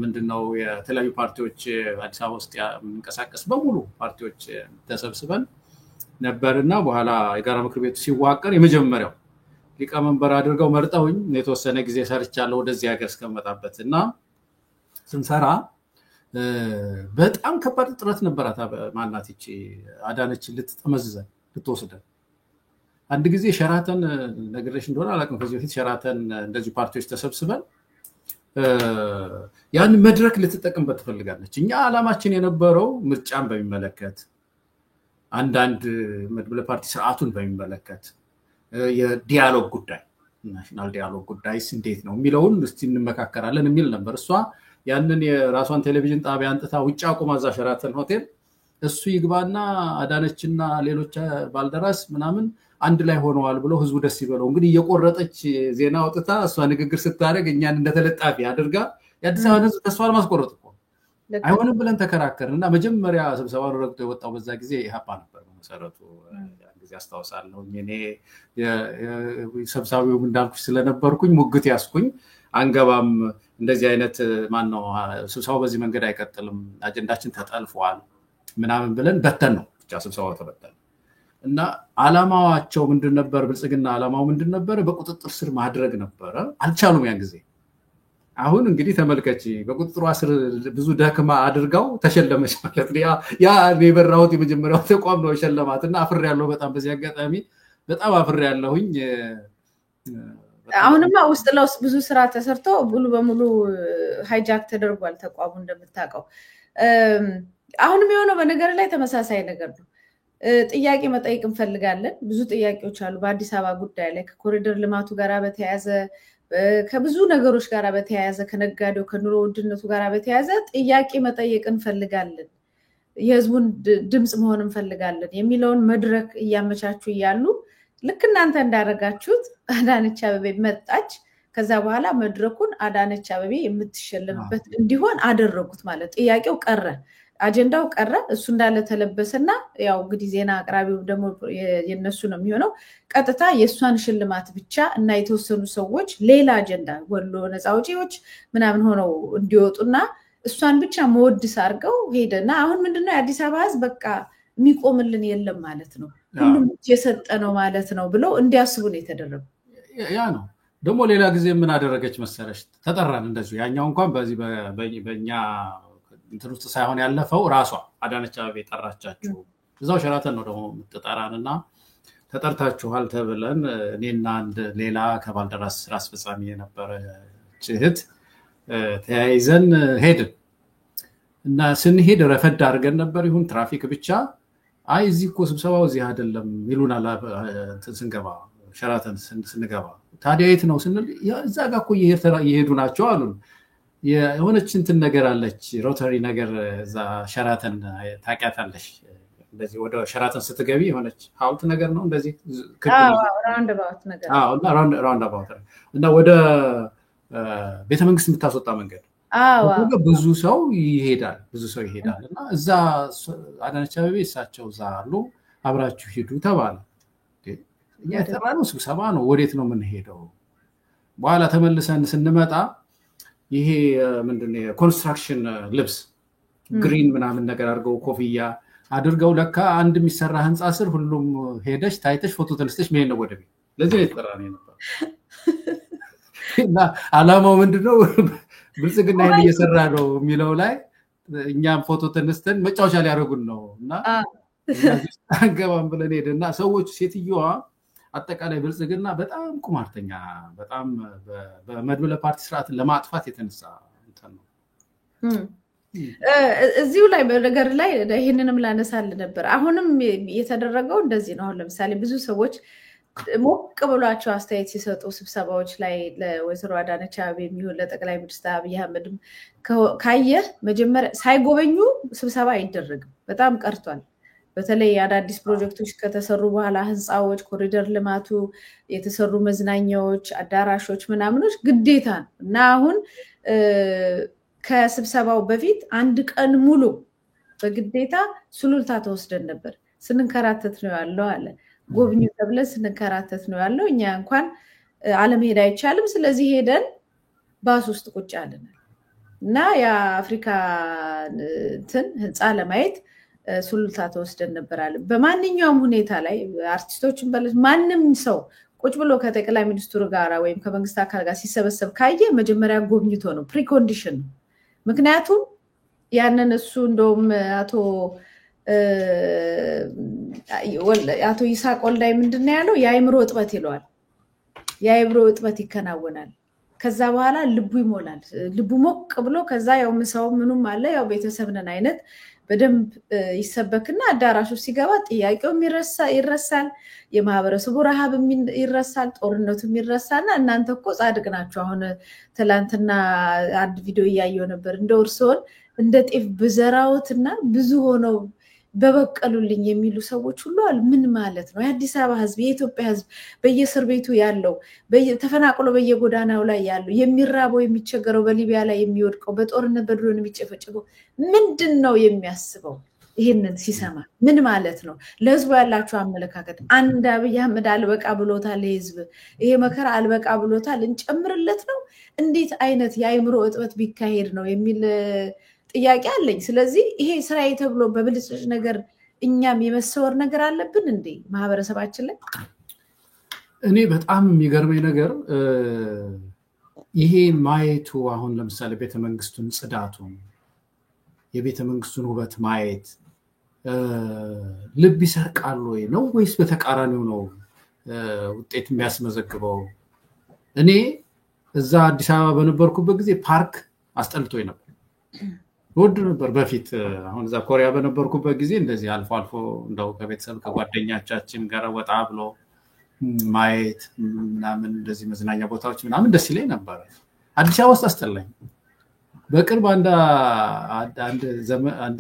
ምንድነው የተለያዩ ፓርቲዎች አዲስ አበባ ውስጥ የሚንቀሳቀስ በሙሉ ፓርቲዎች ተሰብስበን ነበርና በኋላ የጋራ ምክር ቤቱ ሲዋቀር የመጀመሪያው ሊቀመንበር አድርገው መርጠውኝ የተወሰነ ጊዜ ሰርቻለሁ ወደዚህ ሀገር እስከመጣበትና ስንሰራ በጣም ከባድ ጥረት ነበራት ማናት እቺ አዳነች ልትጠመዝዘን ልትወስደን አንድ ጊዜ ሸራተን ነገርሽ እንደሆነ አላውቅም ከዚህ በፊት ሸራተን እንደዚህ ፓርቲዎች ተሰብስበን ያን መድረክ ልትጠቀምበት ትፈልጋለች እኛ አላማችን የነበረው ምርጫን በሚመለከት አንዳንድ መድብለ ፓርቲ ስርዓቱን በሚመለከት የዲያሎግ ጉዳይ ናሽናል ዲያሎግ ጉዳይስ እንዴት ነው የሚለውን እስቲ እንመካከራለን የሚል ነበር እሷ ያንን የራሷን ቴሌቪዥን ጣቢያ አንጥታ ውጭ አቁማ እዛ ሸራተን ሆቴል እሱ ይግባና አዳነችና ሌሎች ባልደራስ ምናምን አንድ ላይ ሆነዋል ብሎ ህዝቡ ደስ ይበለው እንግዲህ የቆረጠች ዜና ወጥታ እሷ ንግግር ስታደርግ እኛን እንደተለጣፊ አድርጋ የአዲስ አበባ ህዝብ ተስፋ ለማስቆረጥ እኮ አይሆንም ብለን ተከራከርንና መጀመሪያ ስብሰባው ረግጦ የወጣው በዛ ጊዜ ኢሃፓ ነበር በመሰረቱ ጊዜ አስተዋውሳለሁ እኔ ሰብሳቢው እንዳልኩሽ ስለነበርኩኝ ሙግት ያስኩኝ አንገባም እንደዚህ አይነት ማን ነው ስብሰባው በዚህ መንገድ አይቀጥልም አጀንዳችን ተጠልፏል ምናምን ብለን በተን ነው ብቻ ስብሰባው ተበተነ እና አላማዋቸው ምንድን ነበር ብልጽግና አላማው ምንድን ነበር በቁጥጥር ስር ማድረግ ነበር አልቻሉም ያን ጊዜ አሁን እንግዲህ ተመልከቺ በቁጥጥሯ ስር ብዙ ደክማ አድርጋው ተሸለመች ማለት ነው። ያ የበራሁት የመጀመሪያው ተቋም ነው ሸለማትና አፍሬያለሁ። በጣም በዚህ አጋጣሚ በጣም አፍሬያለሁኝ። አሁንማ ውስጥ ለውስጥ ብዙ ስራ ተሰርቶ ሙሉ በሙሉ ሃይጃክ ተደርጓል ተቋሙ እንደምታውቀው። አሁንም የሆነው በነገር ላይ ተመሳሳይ ነገር ነው። ጥያቄ መጠየቅ እንፈልጋለን። ብዙ ጥያቄዎች አሉ በአዲስ አበባ ጉዳይ ላይ ከኮሪደር ልማቱ ጋር በተያያዘ ከብዙ ነገሮች ጋር በተያያዘ ከነጋዴው ከኑሮ ውድነቱ ጋር በተያያዘ ጥያቄ መጠየቅ እንፈልጋለን። የህዝቡን ድምጽ መሆን እንፈልጋለን የሚለውን መድረክ እያመቻቹ እያሉ ልክ እናንተ እንዳረጋችሁት አዳነች አቤቤ መጣች። ከዛ በኋላ መድረኩን አዳነች አቤቤ የምትሸለምበት እንዲሆን አደረጉት ማለት ጥያቄው ቀረ፣ አጀንዳው ቀረ። እሱ እንዳለ ተለበሰና ያው እንግዲህ ዜና አቅራቢው ደግሞ የነሱ ነው የሚሆነው። ቀጥታ የሷን ሽልማት ብቻ እና የተወሰኑ ሰዎች ሌላ አጀንዳ ወሎ ነፃ አውጪዎች ምናምን ሆነው እንዲወጡና እሷን ብቻ መወድስ አድርገው ሄደና አሁን ምንድነው የአዲስ አበባ ህዝብ በቃ የሚቆምልን የለም ማለት ነው፣ ሁሉም የሰጠ ነው ማለት ነው ብለው እንዲያስቡ ነው የተደረገው። ያ ነው ደግሞ ሌላ ጊዜ ምን አደረገች መሰለሽ? ተጠራን እንደዚህ ያኛው እንኳን በዚህ በእኛ እንትን ውስጥ ሳይሆን ያለፈው ራሷ አዳነች አቤቤ ጠራቻችሁ። እዛው ሸራተን ነው ደግሞ የምትጠራንና ተጠርታችኋል ተብለን እኔና አንድ ሌላ ከባልደራስ ስራ አስፈጻሚ የነበረች እህት ተያይዘን ሄድን እና ስንሄድ ረፈድ አድርገን ነበር። ይሁን ትራፊክ ብቻ አይ እዚህ እኮ ስብሰባው እዚህ አይደለም ይሉናል። ስንገባ ሸራተን ስንገባ ታዲያ የት ነው ስንል እዛ ጋር እኮ እየሄዱ ናቸው አሉን። የሆነች እንትን ነገር አለች ሮተሪ ነገር እዛ ሸራተን ታውቂያታለሽ? እንደዚህ ወደ ሸራተን ስትገቢ የሆነች ሐውልት ነገር ነው እንደዚህ ራውንድ አባውት ነገር ራውንድ አባውት እና ወደ ቤተመንግስት የምታስወጣ መንገድ ብዙ ሰው ይሄዳል እና እዛ አዳነች አቤቤ እሳቸው እዛ አሉ አብራችሁ ሂዱ ተባለ። እኛ የተጠራነው ስብሰባ ነው፣ ወዴት ነው የምንሄደው? በኋላ ተመልሰን ስንመጣ ይሄ ምንድነው የኮንስትራክሽን ልብስ ግሪን ምናምን ነገር አድርገው ኮፍያ አድርገው ለካ አንድ የሚሰራ ህንፃ ስር ሁሉም ሄደሽ ታይተሽ ፎቶ ተነስተሽ መሄድ ነው ወደ ቤት። ለዚህ ነው የተጠራነው ነበር እና ዓላማው ምንድነው ብልጽግና ይሄን እየሰራ ነው የሚለው ላይ እኛም ፎቶ ተነስተን መጫወቻ ሊያደርጉን ነው እና አንገባም ብለን ሄደና ሰዎች ሴትዮዋ አጠቃላይ ብልጽግና በጣም ቁማርተኛ በጣም በመድብለ ፓርቲ ስርዓትን ለማጥፋት የተነሳ እንትን ነው። እዚሁ ላይ በነገር ላይ ይሄንንም ላነሳል ነበር። አሁንም የተደረገው እንደዚህ ነው። አሁን ለምሳሌ ብዙ ሰዎች ሞቅ ብሏቸው አስተያየት ሲሰጡ ስብሰባዎች ላይ ለወይዘሮ አዳነች አቤቤ የሚሆን ለጠቅላይ ሚኒስትር አብይ አህመድም ካየህ መጀመሪያ ሳይጎበኙ ስብሰባ አይደረግም። በጣም ቀርቷል። በተለይ አዳዲስ ፕሮጀክቶች ከተሰሩ በኋላ ህንፃዎች፣ ኮሪደር ልማቱ፣ የተሰሩ መዝናኛዎች፣ አዳራሾች ምናምኖች ግዴታ ነው እና አሁን ከስብሰባው በፊት አንድ ቀን ሙሉ በግዴታ ሱሉልታ ተወስደን ነበር። ስንንከራተት ነው ያለው አለ ጎብኙ ተብለን ስንከራተት ነው ያለው። እኛ እንኳን አለመሄድ አይቻልም። ስለዚህ ሄደን ባስ ውስጥ ቁጭ አለን እና የአፍሪካ ህንፃ ለማየት ሱሉልታ ተወስደን ነበር አለ። በማንኛውም ሁኔታ ላይ አርቲስቶችን ማንም ሰው ቁጭ ብሎ ከጠቅላይ ሚኒስትሩ ጋር ወይም ከመንግስት አካል ጋር ሲሰበሰብ ካየ መጀመሪያ ጎብኝቶ ነው፣ ፕሪኮንዲሽን ነው። ምክንያቱም ያንን እሱ እንደውም አቶ ይስሐቅ ወልዳይ ምንድነው ያለው? የአእምሮ እጥበት ይለዋል። የአእምሮ እጥበት ይከናወናል። ከዛ በኋላ ልቡ ይሞላል። ልቡ ሞቅ ብሎ ከዛ ያው ምሳው ምኑም አለ ያው ቤተሰብ ነን አይነት በደንብ ይሰበክና አዳራሹ ሲገባ ጥያቄው ይረሳል፣ የማህበረሰቡ ረሃብ ይረሳል፣ ጦርነቱም ይረሳልና እናንተ እኮ ጻድቅ ናችሁ። አሁን ትላንትና አንድ ቪዲዮ እያየው ነበር። እንደ እርስዎን እንደ ጤፍ ብዘራዎትና ብዙ ሆነው በበቀሉልኝ የሚሉ ሰዎች ሁሉ አሉ። ምን ማለት ነው? የአዲስ አበባ ህዝብ፣ የኢትዮጵያ ህዝብ በየእስር ቤቱ ያለው ተፈናቅሎ በየጎዳናው ላይ ያለው የሚራበው የሚቸገረው በሊቢያ ላይ የሚወድቀው በጦርነት በድሮን የሚጨፈጨፈው ምንድን ነው የሚያስበው? ይህንን ሲሰማ ምን ማለት ነው? ለህዝቡ ያላቸው አመለካከት አንድ አብይ አህመድ አልበቃ ብሎታል፣ ህዝብ ይሄ መከራ አልበቃ ብሎታል፣ እንጨምርለት ነው? እንዴት አይነት የአእምሮ እጥበት ቢካሄድ ነው የሚል ጥያቄ አለኝ። ስለዚህ ይሄ ስራዬ ተብሎ በብልጭልጭ ነገር እኛም የመሰወር ነገር አለብን እንዴ ማህበረሰባችን ላይ? እኔ በጣም የሚገርመኝ ነገር ይሄ ማየቱ አሁን ለምሳሌ ቤተመንግስቱን ጽዳቱን የቤተመንግስቱን ውበት ማየት ልብ ይሰርቃል ወይ ነው ወይስ በተቃራኒው ነው ውጤት የሚያስመዘግበው? እኔ እዛ አዲስ አበባ በነበርኩበት ጊዜ ፓርክ አስጠልቶኝ ነበር። ወድ ነበር በፊት። አሁን እዛ ኮሪያ በነበርኩበት ጊዜ እንደዚህ አልፎ አልፎ እንደው ከቤተሰብ ከጓደኛቻችን ጋር ወጣ ብሎ ማየት ምናምን እንደዚህ መዝናኛ ቦታዎች ምናምን ደስ ይለኝ ነበር። አዲስ አበባ ውስጥ አስጠላኝ። በቅርብ አንድ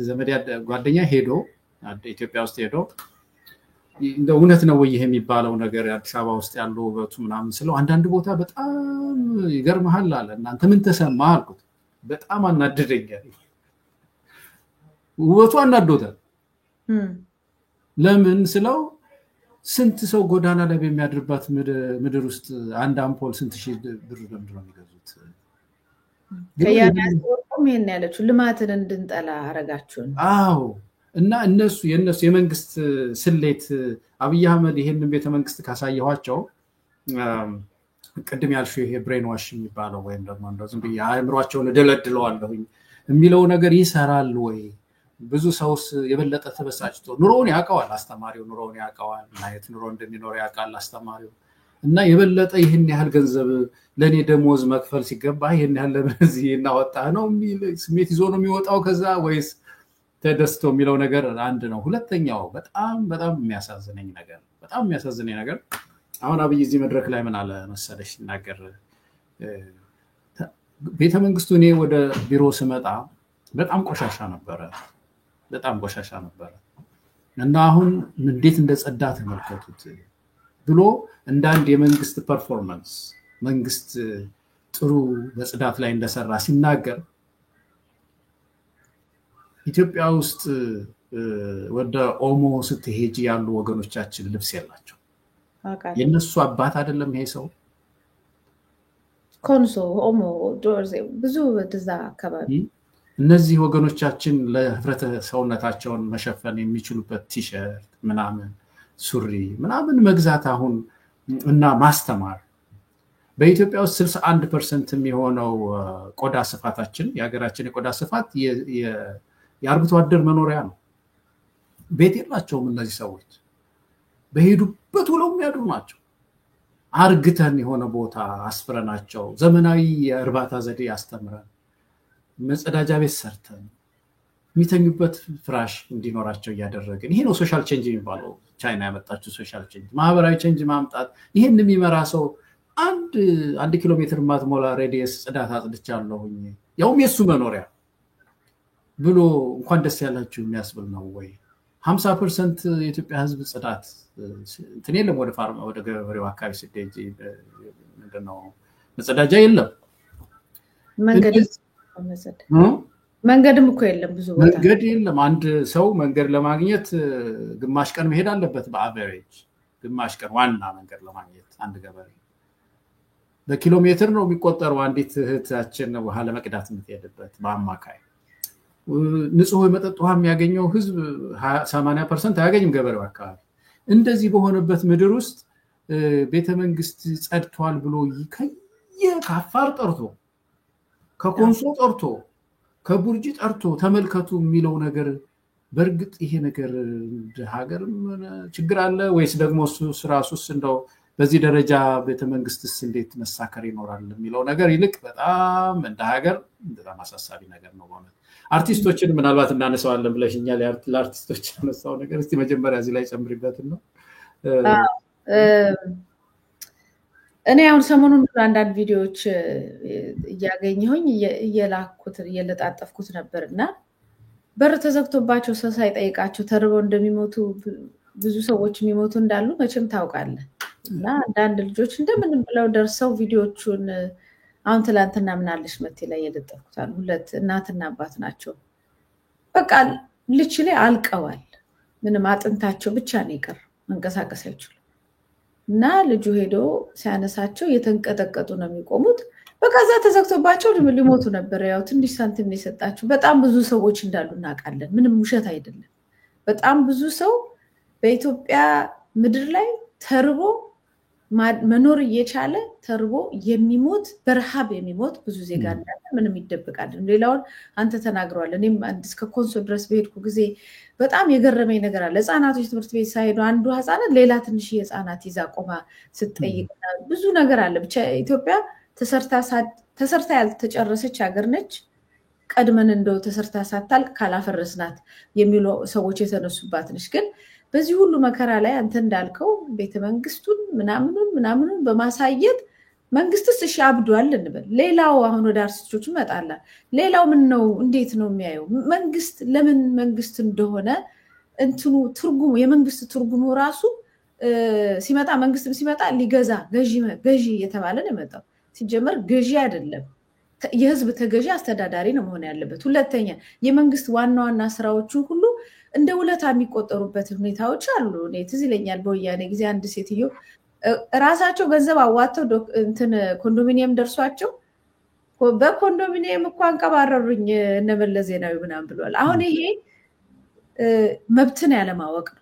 ዘመድ ጓደኛ ሄዶ ኢትዮጵያ ውስጥ ሄዶ እንደ እውነት ነው ወይ የሚባለው ነገር አዲስ አበባ ውስጥ ያለው ውበቱ ምናምን ስለው አንዳንድ ቦታ በጣም ይገርምሃል አለ። እናንተ ምን ተሰማ አልኩት። በጣም አናደደኛል። ውበቱ አናዶታል። ለምን ስለው ስንት ሰው ጎዳና ላይ በሚያድርባት ምድር ውስጥ አንድ አምፖል ስንት ሺህ ብር ለምንድን ነው የሚገዙት? ከያናስቆም ይሄን ያለችው ልማትን እንድንጠላ አረጋችሁን። አዎ እና የነሱ የመንግስት ስሌት አብይ አህመድ ይሄንን ቤተመንግስት ካሳየኋቸው ቅድም ያልሽው ይሄ ብሬን ዋሽ የሚባለው ወይም ደግሞ እንደው ዝም ብዬ አእምሯቸውን እደለድለዋለሁኝ የሚለው ነገር ይሰራል ወይ? ብዙ ሰውስ የበለጠ ተበሳጭቶ ኑሮውን ያውቀዋል። አስተማሪው ኑሮውን ያውቀዋል። ማየት ኑሮ እንደሚኖር ያውቃል አስተማሪው። እና የበለጠ ይሄን ያህል ገንዘብ ለኔ ደሞዝ መክፈል ሲገባ ይሄን ያህል ለዚህ እናወጣህ ነው የሚል ስሜት ይዞ ነው የሚወጣው ከዛ ወይስ ተደስቶ የሚለው ነገር አንድ ነው። ሁለተኛው በጣም የሚያሳዝነኝ ነገር አሁን አብይ እዚህ መድረክ ላይ ምን አለ መሰለሽ ሲናገር ቤተመንግስቱ እኔ ወደ ቢሮ ስመጣ በጣም ቆሻሻ ነበረ እና አሁን እንዴት እንደጸዳ ተመልከቱት ብሎ እንዳንድ የመንግስት ፐርፎርማንስ መንግስት ጥሩ በጽዳት ላይ እንደሰራ ሲናገር ኢትዮጵያ ውስጥ ወደ ኦሞ ስትሄጂ ያሉ ወገኖቻችን ልብስ የላቸው። የነሱ አባት አይደለም ይሄ ሰው። ኮንሶ ኦሞ ዶርዜ ብዙ በዛ አካባቢ እነዚህ ወገኖቻችን ለህፍረተ ሰውነታቸውን መሸፈን የሚችሉበት ቲሸርት ምናምን ሱሪ ምናምን መግዛት አሁን እና ማስተማር በኢትዮጵያ ውስጥ 61% የሚሆነው ቆዳ ስፋታችን የሀገራችን የቆዳ ስፋት የአርብቶ አደር መኖሪያ ነው። ቤት የላቸውም እነዚህ ሰዎች በሄዱበት ውለው የሚያድሩ ናቸው። አርግተን የሆነ ቦታ አስፍረናቸው ዘመናዊ የእርባታ ዘዴ አስተምረን መጸዳጃ ቤት ሰርተን የሚተኙበት ፍራሽ እንዲኖራቸው እያደረግን ይሄ ነው ሶሻል ቼንጅ የሚባለው። ቻይና ያመጣችው ሶሻል ቼንጅ ማህበራዊ ቼንጅ ማምጣት። ይሄን የሚመራ ሰው አንድ ኪሎ ሜትር ማትሞላ ሬዲየስ ጽዳት አጽድቻለሁኝ ያውም የሱ መኖሪያ ብሎ እንኳን ደስ ያላችሁ የሚያስብል ነው ወይ? 50% የኢትዮጵያ ህዝብ ጽዳት እንትን የለም። ወደ ገበሬው አካባቢ ስትሄጂ ምንድነው መጸዳጃ የለም። መንገድም እኮ የለም። ብዙ ቦታ መንገድ የለም። አንድ ሰው መንገድ ለማግኘት ግማሽ ቀን መሄድ አለበት በአቨሬጅ ግማሽ ቀን ዋና መንገድ ለማግኘት አንድ ገበሬ በኪሎ ሜትር ነው የሚቆጠረው። አንዲት እህታችን ውሃ ለመቅዳት የምትሄድበት በአማካይ ንጹህ የመጠጥ ውሃ የሚያገኘው ህዝብ 80% አያገኝም ገበሬው አካባቢ። እንደዚህ በሆነበት ምድር ውስጥ ቤተመንግስት ጸድቷል ብሎ ከአፋር ጠርቶ ከኮንሶ ጠርቶ ከቡርጂ ጠርቶ ተመልከቱ የሚለው ነገር በእርግጥ ይሄ ነገር ሀገርም ችግር አለ ወይስ ደግሞ እሱ ራሱስ እንደው በዚህ ደረጃ ቤተመንግስትስ እንዴት መሳከር ይኖራል የሚለው ነገር ይልቅ በጣም እንደ ሀገር በጣም አሳሳቢ ነገር ነው ማለት። አርቲስቶችን ምናልባት እናነሳዋለን ብለሽኛል። ለአርቲስቶች ያነሳው ነገር እስቲ መጀመሪያ እዚህ ላይ ጨምሪበት ነው። እኔ አሁን ሰሞኑን አንዳንድ ቪዲዮዎች እያገኘሁኝ እየለጣጠፍኩት ነበርና በር ተዘግቶባቸው ሰው ሳይጠይቃቸው ተርበው እንደሚሞቱ ብዙ ሰዎች የሚሞቱ እንዳሉ መቼም ታውቃለህ። እና አንዳንድ ልጆች እንደምንም ብለው ደርሰው ቪዲዮቹን አሁን ትላንትና ምናለሽ መቴ ላይ የለጠፍኩታል። ሁለት እናትና አባት ናቸው። በቃ ልጅ ላይ አልቀዋል። ምንም አጥንታቸው ብቻ ነው የቀር መንቀሳቀስ አይችሉም። እና ልጁ ሄዶ ሲያነሳቸው የተንቀጠቀጡ ነው የሚቆሙት። በቃ እዛ ተዘግቶባቸው ሊሞቱ ነበር። ያው ትንሽ ሳንቲም ነው የሰጣቸው። በጣም ብዙ ሰዎች እንዳሉ እናውቃለን። ምንም ውሸት አይደለም። በጣም ብዙ ሰው በኢትዮጵያ ምድር ላይ ተርቦ መኖር እየቻለ ተርቦ የሚሞት በረሃብ የሚሞት ብዙ ዜጋ እንዳለ ምንም ይደብቃል። ሌላውን አንተ ተናግሯል። እኔም እስከ ኮንሶ ድረስ በሄድኩ ጊዜ በጣም የገረመኝ ነገር አለ። ህፃናቶች ትምህርት ቤት ሳይሄዱ አንዱ ህፃናት ሌላ ትንሽ ህፃናት ይዛ ቆማ ስትጠይቅ ብዙ ነገር አለ። ብቻ ኢትዮጵያ ተሰርታ ያልተጨረሰች ሀገር ነች። ቀድመን እንደው ተሰርታ ሳታልቅ ካላፈረስናት የሚሉ ሰዎች የተነሱባት ነች። ግን በዚህ ሁሉ መከራ ላይ አንተ እንዳልከው ቤተመንግስቱን ምናምኑን በማሳየት መንግስትስ እሺ አብዷል እንበል። ሌላው አሁን ወደ አርቲስቶቹ መጣላ ሌላው ምን ነው እንዴት ነው የሚያየው? መንግስት ለምን መንግስት እንደሆነ እንትኑ ትርጉሙ የመንግስት ትርጉሙ ራሱ ሲመጣ መንግስትም ሲመጣ ሊገዛ ገዢ የተባለ ነው የመጣው። ሲጀመር ገዢ አይደለም፣ የህዝብ ተገዢ አስተዳዳሪ ነው መሆን ያለበት። ሁለተኛ የመንግስት ዋና ስራዎቹ ሁሉ እንደ ውለታ የሚቆጠሩበት ሁኔታዎች አሉ። እኔ ትዝ ይለኛል በወያኔ ጊዜ አንድ ሴትዮ ራሳቸው ገንዘብ አዋጥተው እንትን ኮንዶሚኒየም ደርሷቸው በኮንዶሚኒየም እኮ አንቀባረሩኝ እነ መለስ ዜናዊ ምናምን ብሏል። አሁን ይሄ መብትን ያለማወቅ ነው።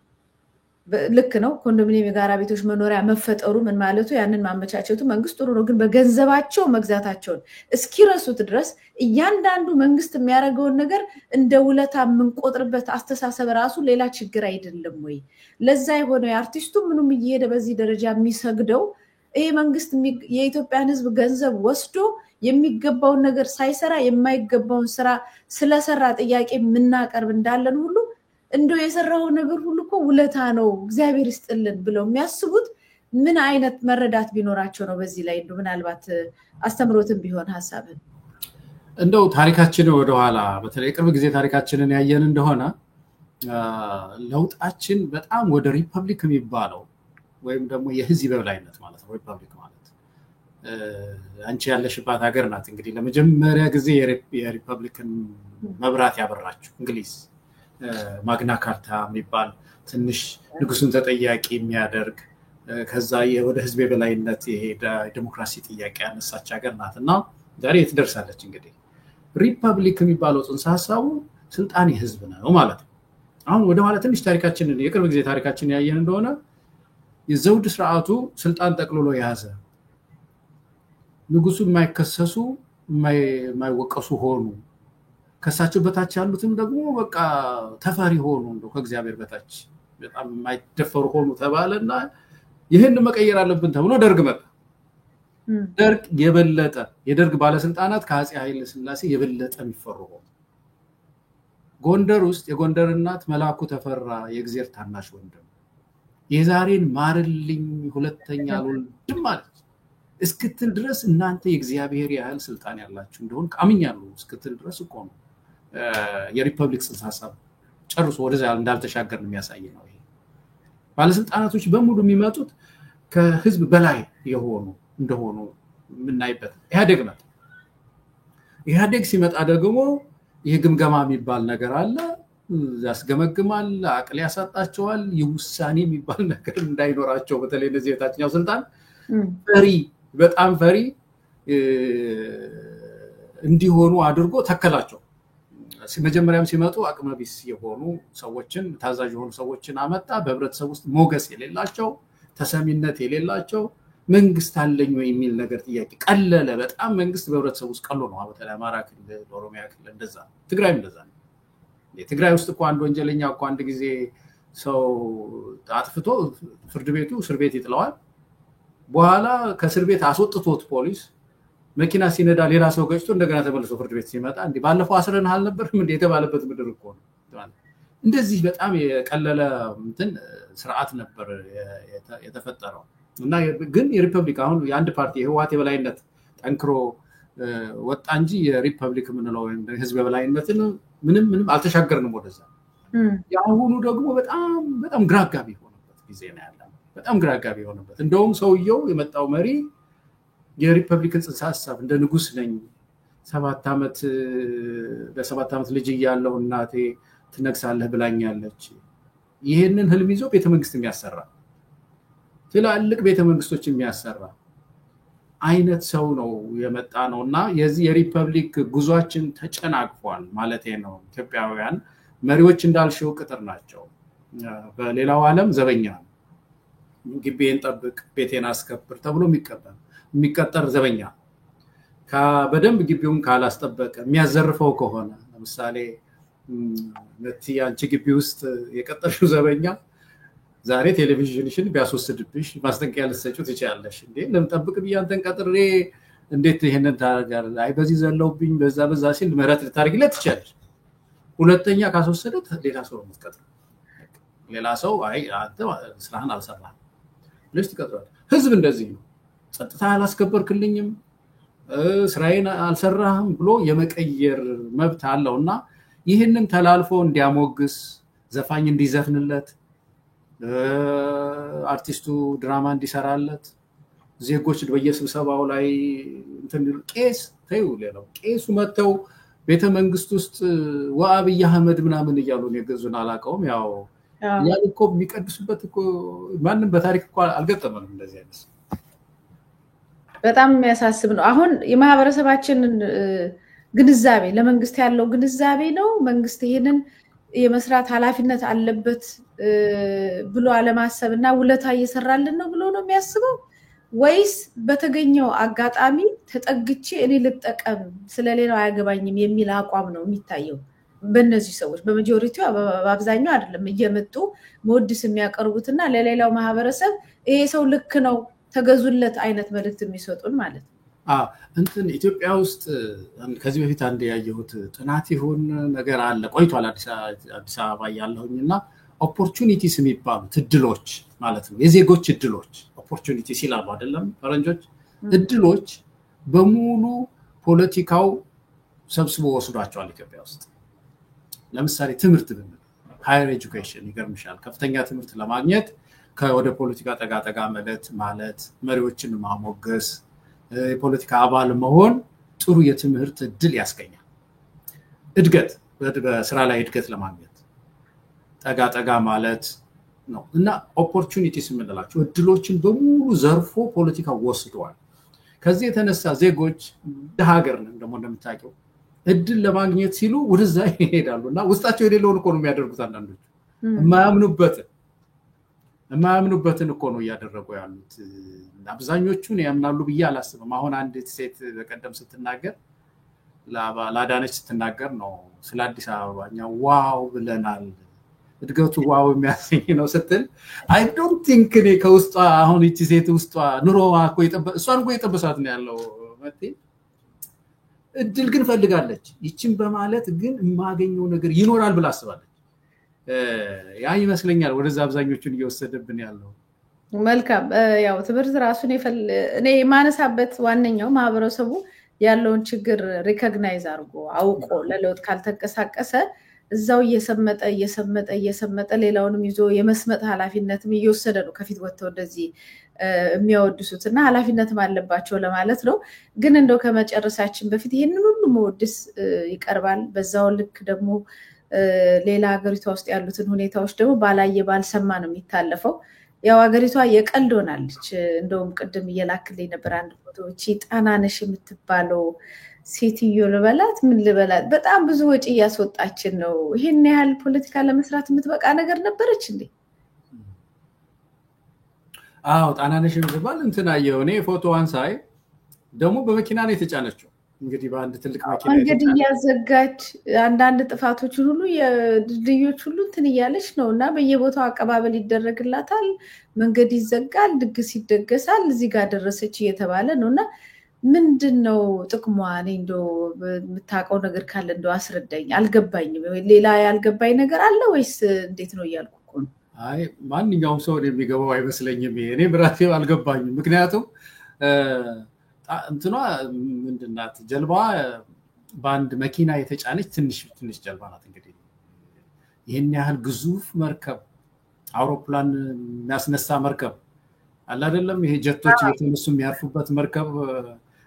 ልክ ነው። ኮንዶሚኒየም የጋራ ቤቶች መኖሪያ መፈጠሩ ምን ማለቱ ያንን ማመቻቸቱ መንግስት ጥሩ ነው። ግን በገንዘባቸው መግዛታቸውን እስኪረሱት ድረስ እያንዳንዱ መንግስት የሚያደርገውን ነገር እንደ ውለታ የምንቆጥርበት አስተሳሰብ ራሱ ሌላ ችግር አይደለም ወይ? ለዛ የሆነው የአርቲስቱ ምንም እየሄደ በዚህ ደረጃ የሚሰግደው ይሄ መንግስት የኢትዮጵያን ህዝብ ገንዘብ ወስዶ የሚገባውን ነገር ሳይሰራ የማይገባውን ስራ ስለሰራ ጥያቄ የምናቀርብ እንዳለን ሁሉ እንደው የሰራው ነገር ሁሉ እኮ ውለታ ነው እግዚአብሔር ይስጥልን ብለው የሚያስቡት ምን አይነት መረዳት ቢኖራቸው ነው? በዚህ ላይ እንደው ምናልባት አስተምሮትን ቢሆን ሐሳብን እንደው ታሪካችን ወደኋላ በተለይ ቅርብ ጊዜ ታሪካችንን ያየን እንደሆነ ለውጣችን በጣም ወደ ሪፐብሊክ የሚባለው ወይም ደግሞ የህዝብ የበላይነት ማለት ነው። ሪፐብሊክ ማለት አንቺ ያለሽባት ሀገር ናት እንግዲህ ለመጀመሪያ ጊዜ የሪፐብሊክን መብራት ያበራችው እንግሊዝ ማግና ካርታ የሚባል ትንሽ ንጉሱን ተጠያቂ የሚያደርግ ከዛ ወደ ህዝብ የበላይነት የሄደ ዲሞክራሲ ጥያቄ ያነሳች ሀገር ናትና ዛሬ ትደርሳለች። እንግዲህ ሪፐብሊክ የሚባለው ጽንሰ ሐሳቡ ስልጣን የህዝብ ነው ማለት ነው። አሁን ወደ ማለት ትንሽ ታሪካችንን የቅርብ ጊዜ ታሪካችንን ያየን እንደሆነ የዘውድ ስርዓቱ ስልጣን ጠቅልሎ ያዘ። ንጉሱ የማይከሰሱ የማይወቀሱ ሆኑ። ከሳቸው በታች ያሉትም ደግሞ በቃ ተፈሪ ሆኑ፣ እንደው ከእግዚአብሔር በታች በጣም የማይደፈሩ ሆኑ ተባለና ይሄን መቀየር አለብን ተብሎ ደርግ መጣ። ደርግ የበለጠ የደርግ ባለስልጣናት ከአፄ ኃይለ ሥላሴ የበለጠ የሚፈሩ ሆኑ። ጎንደር ውስጥ የጎንደር እናት መላኩ ተፈራ የእግዚአብሔር ታናሽ ወንድም የዛሬን ማርልኝ ሁለተኛ አልወልድም ማለት እስክትል ድረስ እናንተ የእግዚአብሔር ያህል ስልጣን ያላችሁ እንደሆን አምኛለሁ እስክትል ድረስ እኮ ነው የሪፐብሊክ ጽንሰ ሐሳብ ጨርሶ ወደዛ እንዳልተሻገርን የሚያሳይ ነው። ይሄ ባለስልጣናቶች በሙሉ የሚመጡት ከህዝብ በላይ የሆኑ እንደሆኑ የምናይበት ኢህአዴግ ነው። ኢህአዴግ ሲመጣ ደግሞ ይሄ ግምገማ የሚባል ነገር አለ። ያስገመግማል፣ አቅል ያሳጣቸዋል። የውሳኔ የሚባል ነገር እንዳይኖራቸው በተለይ እነዚህ የታችኛው ስልጣን በጣም ፈሪ እንዲሆኑ አድርጎ ተከላቸው። መጀመሪያም ሲመጡ አቅመቢስ የሆኑ ሰዎችን ታዛዥ የሆኑ ሰዎችን አመጣ። በህብረተሰብ ውስጥ ሞገስ የሌላቸው ተሰሚነት የሌላቸው መንግስት አለኝ ወይ የሚል ነገር ጥያቄ ቀለለ። በጣም መንግስት በህብረተሰብ ውስጥ ቀሎ ነው። በተለይ አማራ ክልል፣ ኦሮሚያ ክልል እንደዛ፣ ትግራይም እንደዛ ነው። የትግራይ ውስጥ እኮ አንድ ወንጀለኛ እኮ አንድ ጊዜ ሰው አጥፍቶ ፍርድ ቤቱ እስር ቤት ይጥለዋል። በኋላ ከእስር ቤት አስወጥቶት ፖሊስ መኪና ሲነዳ ሌላ ሰው ገጭቶ እንደገና ተመልሶ ፍርድ ቤት ሲመጣ እንዴ ባለፈው አስረንህ አልነበርም እንዴ የተባለበት ምድር እኮ ነው። እንደዚህ በጣም የቀለለ እንትን ስርዓት ነበር የተፈጠረው። እና ግን የሪፐብሊክ አሁን የአንድ ፓርቲ የህወሓት የበላይነት ጠንክሮ ወጣ እንጂ የሪፐብሊክ ምንለው ወይም ህዝብ የበላይነትን ምንም አልተሻገርንም ወደዛ። ያሁኑ ደግሞ በጣም ግራጋቢ ሆነበት ጊዜ ነው ያለው። በጣም ግራጋቢ ሆነበት። እንደውም ሰውየው የመጣው መሪ የሪፐብሊክን ጽንሰ ሐሳብ እንደ ንጉስ ነኝ 7 ዓመት በ7 ዓመት ልጅ እያለሁ እናቴ ትነግሳለህ ብላኛለች። ይሄንን ህልም ይዞ ቤተመንግስት የሚያሰራ ትላልቅ ቤተመንግስቶች የሚያሰራ አይነት ሰው ነው የመጣ ነውና የዚህ የሪፐብሊክ ጉዟችን ተጨናቅፏል ማለት ነው። ኢትዮጵያውያን መሪዎች እንዳልሽው ቅጥር ናቸው። በሌላው ዓለም ዘበኛ ግቤን ጠብቅ ቤቴን አስከብር ተብሎ የሚቀጠር ዘበኛ በደንብ ግቢውን ካላስጠበቀ የሚያዘርፈው ከሆነ ለምሳሌ አንቺ ግቢ ውስጥ የቀጠርሽው ዘበኛ ዛሬ ቴሌቪዥንሽን ቢያስወስድብሽ ማስጠንቀቂያ ልትሰጪው ትችያለሽ እንዴ ለምጠብቅ ብያንተን ቀጥሬ እንዴት ይሄንን ታደርጋለህ አይ በዚህ ዘለውብኝ በዛ ሲል ምህረት ልታደርግለት ትችያለሽ ሁለተኛ ካስወሰደት ሌላ ሰው የምትቀጥረው ሌላ ሰው አይ አንተ ስራህን አልሰራህም ለምን ትቀጥራለህ ህዝብ እንደዚህ ነው ጸጥታ አላስከበርክልኝም ስራዬን አልሰራህም ብሎ የመቀየር መብት አለውና ይሄንን ተላልፎ እንዲያሞግስ ዘፋኝ እንዲዘፍንለት አርቲስቱ ድራማ እንዲሰራለት ዜጎች በየስብሰባው ላይ እንትን ቄስ ሌላው ቄሱ መተው ቤተ መንግስት ውስጥ ወአብይ አህመድ ምናምን እያሉ ነው የገዙን አላቀውም ያው ያልኮ የሚቀድሱበት እኮ ማንንም በታሪክ እኮ አልገጠመንም እንደዚህ አይነት በጣም የሚያሳስብ ነው አሁን የማህበረሰባችን ግንዛቤ ለመንግስት ያለው ግንዛቤ ነው መንግስት ይሄንን የመስራት ኃላፊነት አለበት ብሎ አለማሰብና ውለታ እየሰራልን ነው ብሎ ነው የሚያስበው ወይስ በተገኘው አጋጣሚ ተጠግቼ እኔ ልጠቀም ስለሌላው አያገባኝም የሚል አቋም ነው የሚታየው በእነዚህ ሰዎች በማጆሪቲው በአብዛኛው አይደለም እየመጡ ሞድስ የሚያቀርቡትና ለሌላው ማህበረሰብ ይሄ ሰው ልክ ነው ተገዙለት አይነት መልእክት የሚሰጡን ማለት ነው እንትን ኢትዮጵያ ውስጥ ከዚህ በፊት አንድ ያየሁት ጥናት ይሁን ነገር አለ ቆይቷል አዲስ አበባ ያለውኝና ኦፖርቹኒቲስ የሚባሉት እድሎች ማለት ነው የዜጎች እድሎች ኦፖርቹኒቲ ሲላሉ አይደለም ፈረንጆች እድሎች በሙሉ ፖለቲካው ሰብስቦ ወስዷቸዋል ኢትዮጵያ ውስጥ ለምሳሌ ትምህርት ሃየር ኤጁኬሽን ይገርምሻል ከፍተኛ ትምህርት ለማግኘት ከወደ ፖለቲካ ጠጋጠጋ ማለት መሪዎችን ማሞገስ የፖለቲካ አባል መሆን ጥሩ የትምህርት እድል ያስገኛል እድገት በስራ ላይ እድገት ለማግኘት ጠጋጠጋ ማለት ነው እና ኦፖርቹኒቲስ የምንላቸው እድሎችን በሙሉ ዘርፎ ፖለቲካ ወስዷል ከዚህ የተነሳ ዜጎች ሀገር ነው እንደምታውቀው እድል ለማግኘት ሲሉ ወደዛ ይሄዳሉና ውስጣቸው የሌለውን እኮ ነው የሚያደርጉት አንዳንዶች የማያምኑበትን እኮ ነው ያደረጉ ያሉት አብዛኞቹን ያምናሉ ብዬ አላስብም አሁን አንድ ሴት በቀደም ስትናገር ላዳነች ስትናገር ነው ስለ አዲስ አበባኛ ዋው ብለናል እድገቱ ዋው የሚያሰኝ ነው ስትል አይ ዶንት ቲንክ እኔ ከውስጧ አሁን እቺ ሴት ውስጧ ኑሮዋ እኮ እሷን እኮ የጠበሳት ነው ያለው ማለት እድል ግን ፈልጋለች ይቺን በማለት ግን የማገኘው ነገር ይኖራል ብላ አስባለች ያ ይመስለኛል ወደዛ አብዛኞቹን እየወሰደብን ያለው መልካም ያው ትምህርት ራሱን እኔ ማነሳበት ዋነኛው ማህበረሰቡ ያለውን ችግር ሪኮግናይዝ አድርጎ አውቆ ለለውጥ ካልተንቀሳቀሰ እዛው እየሰመጠ ሌላውንም ይዞ የመስመጥ ኃላፊነትም እየወሰደ ነው ከፊት ወጥተው እንደዚህ የሚያወድሱትና ኃላፊነትም አለባቸው ለማለት ነው ግን እንደው ከመጨረሳችን በፊት ይሄንን ሁሉ መወድስ ይቀርባል በዛው ልክ ደግሞ ሌላ ሀገሪቷ ውስጥ ያሉትን ሁኔታዎች ደግሞ ባላየ ባልሰማ ነው የሚታለፈው ያው ሀገሪቷ የቀልድ ሆናለች እንደውም ቅድም እየላክልኝ ነበር አንድ ፎቶዎች ጣናነሽ የምትባለው ሴትዮ ልበላት ምን ልበላት በጣም ብዙ ወጪ ያስወጣችን ነው ይሄን ያህል ፖለቲካ ለመስራት የምትበቃ ነገር ነበረች እንዴ አዎ ጣናነሽ የምትባል እንትና የሆነ ፎቶዋን ሳይ ደግሞ በመኪና ነው የተጫነችው እንግዲህ በአንድ ትልቅ መኪና እንግዲህ ያዘጋች አንዳንድ ጥፋቶችን ሁሉ የድልድዮች ሁሉ እንትን እያለች ነውና በየቦታው አቀባበል ይደረግላታል መንገድ ይዘጋል ድግስ ይደገሳል እዚህ ጋር ደረሰች እየተባለ ነውና ምንድነው ጥቅሟ እኔ እንደው የምታውቀው ነገር ካለ እንደው አስረዳኝ አልገባኝም ሌላ ያልገባኝ ነገር አለ ወይስ እንዴት ነው እያልኩ ነው አይ ማንኛውም ሰው የሚገባው አይመስለኝም እኔ ብራቴ አልገባኝም ምክንያቱም እንትኗ ምንድናት ጀልባዋ በአንድ መኪና የተጫነች ትንሽ ጀልባ ናት እንግዲህ ይሄን ያህል ግዙፍ መርከብ አውሮፕላን የሚያስነሳ መርከብ አለ አይደለም ይሄ ጀቶች እየተነሱ የሚያርፉበት መርከብ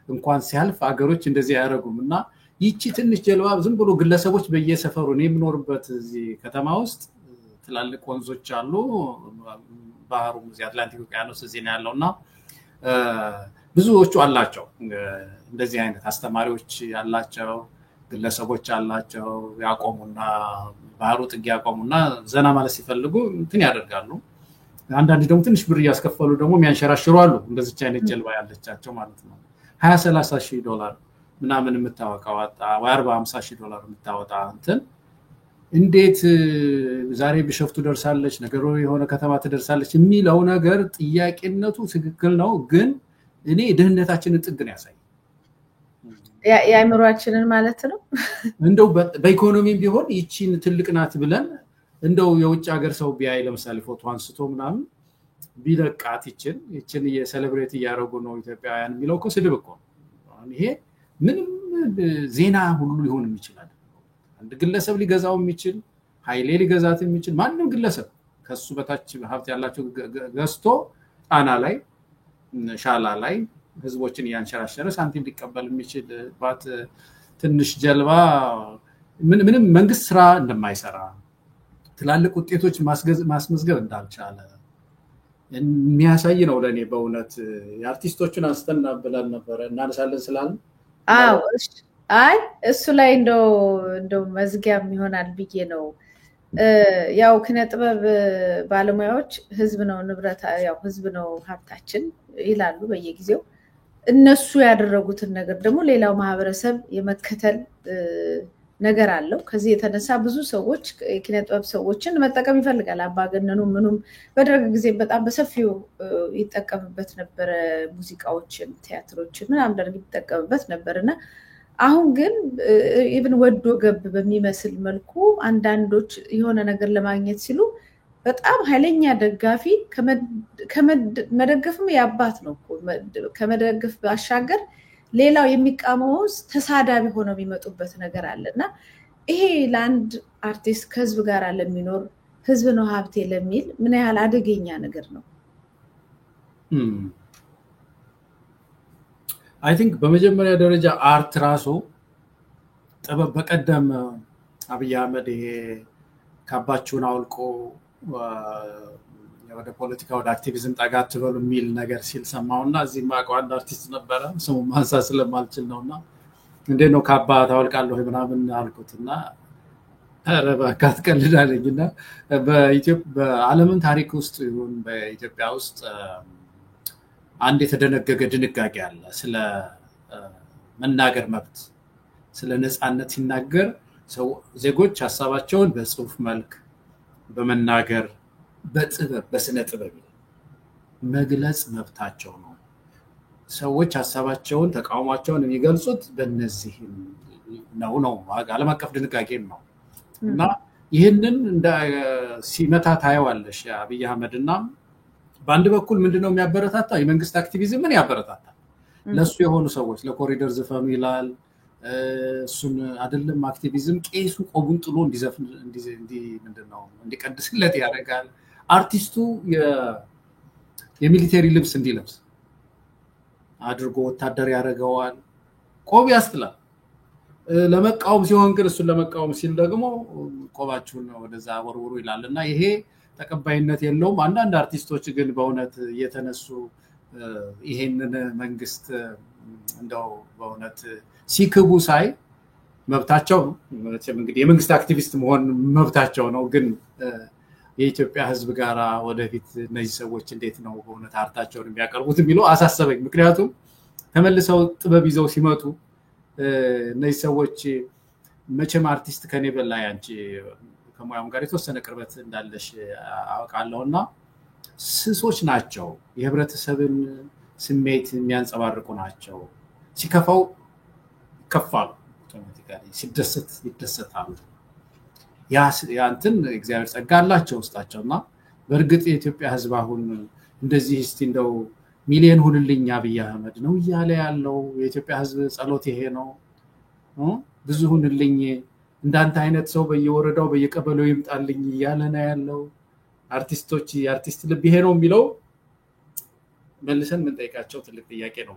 እንኳን ሲያልፍ አገሮች እንደዚህ ያደርጉምና ይቺ ትንሽ ጀልባ ዝም ብሎ ግለሰቦች በየሰፈሩ ነው የሚኖርበት እዚህ ከተማ ውስጥ ትላልቅ ወንዞች አሉ ባህሩ እዚህ አትላንቲክ ውቅያኖስ እዚህ ነው ያለውና ብዙዎቹ አላቸው እንደዚህ አይነት አስተማሪዎች ያላቸው ግለሰቦች አላቸው ያቆሙና ባህሩ ጥግ ያቆሙና ዘና ማለት ሲፈልጉ እንትን ያደርጋሉ አንዳንድ ደግሞ ትንሽ ብር ያስከፈሉ ደግሞ የሚያንሸራሽሩ አሉ እንደዚህ አይነት ጀልባ ያለቻቸው ማለት ነው 20-30 ሺህ ዶላር ምናምን የምታወጣው ወይ 40-50 ሺህ ዶላር የምታወጣ እንትን እንዴት ዛሬ ቢሾፍቱ ደርሳለች ነገሩ የሆነ ከተማ ትደርሳለች የሚለው ነገር ጥያቄነቱ ትክክል ነው ግን እኔ ድህነታችንን ጥግ ነው ያሳይ ያይምሯችንን ማለት ነው እንደው በኢኮኖሚም ቢሆን ይቺን ትልቅ ናት ብለን እንደው የውጭ ሀገር ሰው ቢያይ ለምሳሌ ፎቶ አንስቶ ምናምን ቢለቃት ይችን የሴሌብሬት ያያረጉ ነው ኢትዮጵያውያን የሚለው እኮ ስድብ እኮ ይሄ ምንም ዜና ሁሉ ሊሆን ይችላል አንድ ግለሰብ ሊገዛው የሚችል ኃይሌ ሊገዛት የሚችል ማንንም ግለሰብ ከሱ በታች ሀብት ያላቸው ገዝቶ ጣና ላይ ሻላ ላይ ህዝቦችን ያንሸራሸረ ሳንቲም ሊቀበል የሚችል ባት ትንሽ ጀልባ ምንም መንግስት ስራ እንደማይሰራ ትላልቅ ውጤቶች ማስመዝገብ እንዳልቻለ የሚያሳይ ነው ለኔ በእውነት የአርቲስቶችን አስተና ብለን ነበር እናነሳለን ስላልን አዎ አይ እሱ ላይ እንደው መዝጊያም ይሆናል ብዬ ነው ያው ክነ ጥበብ ባለሙያዎች ህዝብ ነው ንብረት ያው ህዝብ ነው ሀብታችን ይላሉ በየጊዜው እነሱ ያደረጉትን ነገር ደግሞ ሌላው ማህበረሰብ የመከተል ነገር አለው ከዚህ የተነሳ ብዙ ሰዎች የኪነ ጥበብ ሰዎችን መጠቀም ይፈልጋል አባገነኑ ምኑም በደረገ ጊዜ በጣም በሰፊው ይጠቀምበት ነበር ሙዚቃዎችን ቲያትሮችን ምናምን ደረግ ይጠቀምበት ነበርና አሁን ግን ኢቭን ወዶ ገብ በሚመስል መልኩ አንዳንዶች የሆነ ነገር ለማግኘት ሲሉ በጣም ኃይለኛ ደጋፊ ከመደገፍም ያባት ነው ከመደገፍ ባሻገር ሌላው የሚቃመው ተሳዳቢ ሆነው የሚመጡበት ነገር አለና ይሄ ለአንድ አርቲስት ከህዝብ ጋር ለሚኖር ህዝብ ነው ሀብቴ ለሚል ምን ያህል አደገኛ ነገር ነው I think በመጀመሪያ ደረጃ አርት ራሱ ጥበብ በቀደም አብይ አህመድ ይሄ ካባቹን አውልቆ ወደ ፖለቲካ ወደ አክቲቪዝም ጠጋት ብሎ የሚል ነገር ሲል ሰማውና እዚህ ማቀው አንድ አርቲስት ነበረ ስሙ ማንሳት ስለማልችል ነውና እንዴ ነው ካባ ታውልቃለሁ ምናምን አልኩትና አረባካት ቀልዳለኝና በዓለምን ታሪክ ውስጥ ይሁን በኢትዮጵያ ውስጥ አንድ የተደነገገ ድንጋጌ አለ ስለ መናገር መብት ስለ ነፃነት ሲናገር ሰው ዜጎች ሐሳባቸውን በጽሁፍ መልክ በመናገር በጥበብ በስነ ጥበብ መግለጽ መብታቸው ነው ሰዎች ሐሳባቸውን ተቃውሟቸውን የሚገልጹት በእነዚህ ነው ዓለም አቀፍ ድንጋጌ ነው እና ይሄንን እንደ ሲመታ ታየዋለሽ አብይ አህመድና በአንድ በኩል ምንድነው የሚያበረታታ የመንግስት አክቲቪዝም ምን ያበረታታ ለሱ የሆኑ ሰዎች ለኮሪደር ዘፈኑ ይላል እሱን አይደለም አክቲቪዝም ቄሱ ቆቡን ጥሎ እንዲዘፍን ምንድነው እንዲቀድስለት ያደርጋል አርቲስቱ የሚሊተሪ ልብስ እንዲለብስ አድርጎ ወታደር ያደርገዋል ቆብ ያስጥላል ለመቃወም ሲሆን ግን እሱን ለመቃወም ሲል ደግሞ ቆባችሁን ወደዛ ወርውሩ ይላልና ይሄ ተቀባይነት የለውም አንዳንድ አርቲስቶች ግን በእውነት እየተነሱ ይሄንን መንግስት እንደው በእውነት ሲክቡ ሳይ መብታቸው እንግዲህ የመንግስት አክቲቪስት መሆን መብታቸው ነው ግን የኢትዮጵያ ህዝብ ጋራ ወደፊት እነዚህ ሰዎች እንዴት ነው በእውነት አርታቸውን የሚያቀርቡት የሚለው አሳሰበኝ ምክንያቱም ተመልሰው ጥበብ ይዘው ሲመጡ እነዚህ ሰዎች መቼም አርቲስት ከኔ በላይ አንቺ ከሙያም ጋር የተወሰነ ቅርበት እንዳለሽ አውቃለሁና ስሶች ናቸው የህብረተሰብን ስሜት የሚያንጸባርቁ ናቸው ሲከፋው ከፋሉ አውቶማቲካሊ ሲደሰት ይደሰታሉ ያንተን እግዚአብሔር ጸጋላቸው ውስጣቸውና በእርግጥ የኢትዮጵያ ህዝብ አሁን እንደዚህ እስቲ እንደው ሚሊዮን ሁንልኝ አብይ አህመድ ነው ይያለ ያለው የኢትዮጵያ ህዝብ ጸሎት ይሄ ነው ብዙ ሁንልኝ እንዳንተ አይነት ሰው በየወረዳው በየቀበሌው ይምጣልኝ ይያለ ነው ያለው አርቲስቶች የአርቲስት ልብ ይሄ ነው የሚለው መልሰን ምን ጠይቃቸው ትልቅ ጥያቄ ነው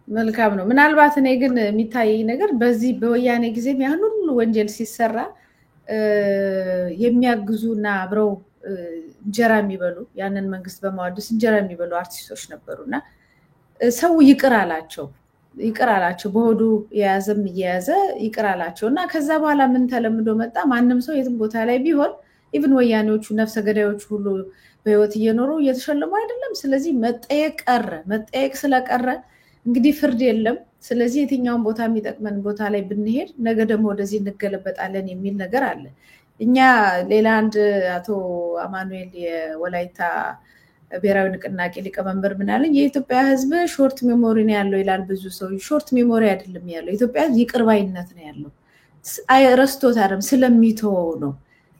መልካም ነው ምናልባት እኔ ግን የሚታየኝ ነገር በዚህ በወያኔ ጊዜ ያን ሁሉ ወንጀል ሲሰራ የሚያግዙና አብረው እንጀራ የሚበሉ ያንን መንግስት በማወደስ እንጀራ የሚበሉ አርቲስቶች ነበሩና ሰው ይቅር አላቸው በሆዱ የያዘም እየያዘ ይቅር አላቸውና ከዛ በኋላ ምን ተለምዶ መጣ ማንንም ሰው የትም ቦታ ላይ ቢሆን ኢቭን ወያኔዎቹ ነፍሰ ገዳዮቹ ሁሉ በህይወት እየኖሩ እየተሸለሙ አይደለም። ስለዚህ መጠየቅ ስለቀረ እንግዲህ ፍርድ የለም። ስለዚህ የትኛውን ቦታ የሚጠቅመን ቦታ ላይ ብንሄድ ነገ ደግሞ ወደዚህ እንገለበጣለን የሚል ነገር አለ። እኛ ሌላ አንድ አቶ አማኑኤል የወላይታ ብሔራዊ ንቅናቄ ሊቀመንበር ምን አለኝ፣ የኢትዮጵያ ህዝብ ሾርት ሜሞሪ ነው ያለው ይላል። ብዙ ሰው ሾርት ሜሞሪ አይደለም ያለው፣ ኢትዮጵያ ይቅር ባይነት ነው ያለው። ረስቶት አይደለም ስለሚተወው ነው